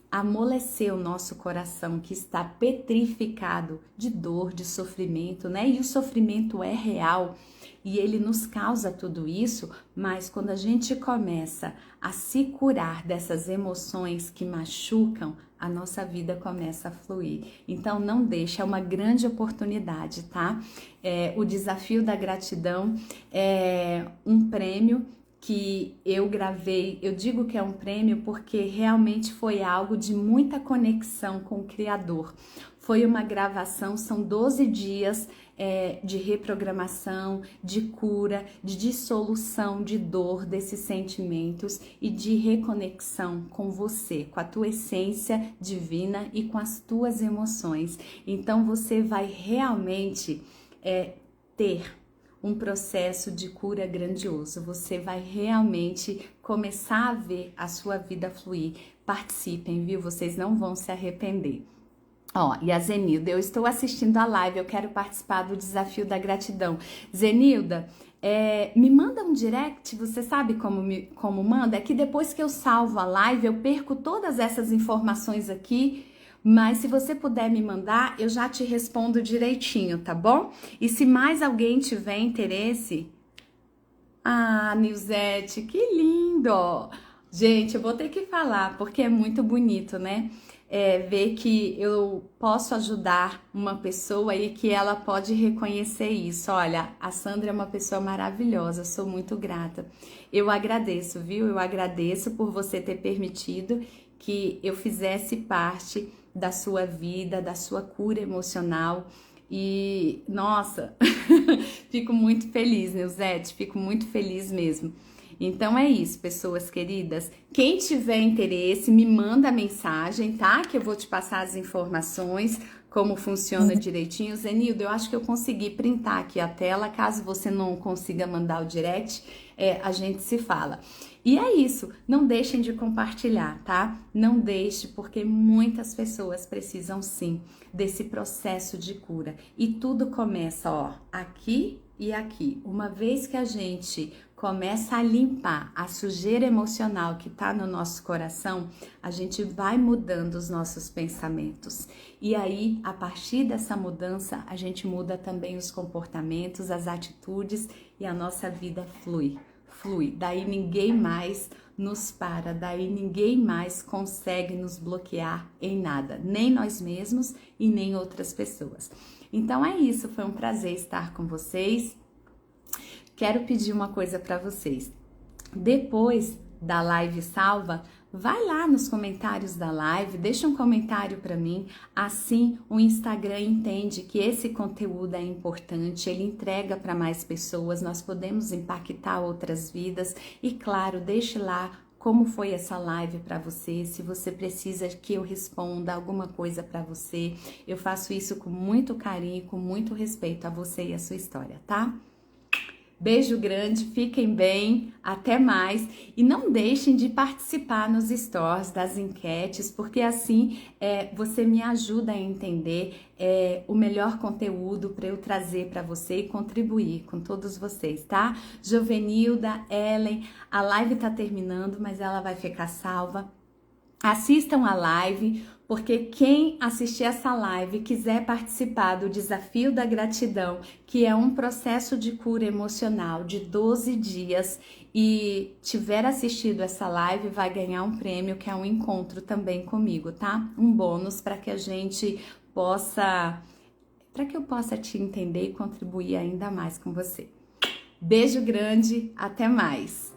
amolecer o nosso coração que está petrificado de dor, de sofrimento, né? E o sofrimento é real e ele nos causa tudo isso, mas quando a gente começa a se curar dessas emoções que machucam, a nossa vida começa a fluir. Então não deixa, é uma grande oportunidade, tá? O desafio da gratidão é um prêmio que eu gravei, eu digo que é um prêmio porque realmente foi algo de muita conexão com o Criador. foi uma gravação, são 12 dias de reprogramação, de cura, de dissolução de dor desses sentimentos e de reconexão com você, com a tua essência divina e com as tuas emoções. Então você vai realmente ter um processo de cura grandioso. Você vai realmente começar a ver a sua vida fluir. Participem, viu? Vocês não vão se arrepender. E a Zenilda, eu estou assistindo a live, eu quero participar do desafio da gratidão. Zenilda, me manda um direct, você sabe como manda? É que depois que eu salvo a live, eu perco todas essas informações aqui, mas se você puder me mandar, eu já te respondo direitinho, tá bom? E se mais alguém tiver interesse... Nilzete, que lindo! Gente, eu vou ter que falar, porque é muito bonito, né? Ver que eu posso ajudar uma pessoa e que ela pode reconhecer isso. Olha, a Sandra é uma pessoa maravilhosa, sou muito grata. Eu agradeço, viu? Eu agradeço por você ter permitido que eu fizesse parte da sua vida, da sua cura emocional. E, nossa, fico muito feliz, Nilzete, fico muito feliz mesmo. Então é isso, pessoas queridas. Quem tiver interesse, me manda mensagem, tá? Que eu vou te passar as informações, como funciona direitinho. Zenildo, eu acho que eu consegui printar aqui a tela. Caso você não consiga mandar o direct, a gente se fala. E é isso, não deixem de compartilhar, tá? Não deixe, porque muitas pessoas precisam sim desse processo de cura. E tudo começa, aqui e aqui. Uma vez que a gente começa a limpar a sujeira emocional que tá no nosso coração, a gente vai mudando os nossos pensamentos. E aí, a partir dessa mudança, a gente muda também os comportamentos, as atitudes e a nossa vida flui. Daí ninguém mais nos para, daí ninguém mais consegue nos bloquear em nada, nem nós mesmos e nem outras pessoas. Então é isso, foi um prazer estar com vocês. Quero pedir uma coisa para vocês. Depois da live salva, vai lá nos comentários da live, deixa um comentário para mim, assim o Instagram entende que esse conteúdo é importante, ele entrega para mais pessoas, nós podemos impactar outras vidas e claro, deixe lá como foi essa live para você, se você precisa que eu responda alguma coisa para você, eu faço isso com muito carinho, com muito respeito a você e a sua história, tá? Beijo grande, fiquem bem, até mais e não deixem de participar nos stories das enquetes, porque assim você me ajuda a entender o melhor conteúdo para eu trazer para você e contribuir com todos vocês, tá? Jovenilda, Ellen, a live tá terminando, mas ela vai ficar salva. Assistam a live, porque quem assistir essa live e quiser participar do desafio da gratidão, que é um processo de cura emocional de 12 dias e tiver assistido essa live, vai ganhar um prêmio que é um encontro também comigo, tá? Um bônus para que a gente possa, para que eu possa te entender e contribuir ainda mais com você. Beijo grande, até mais!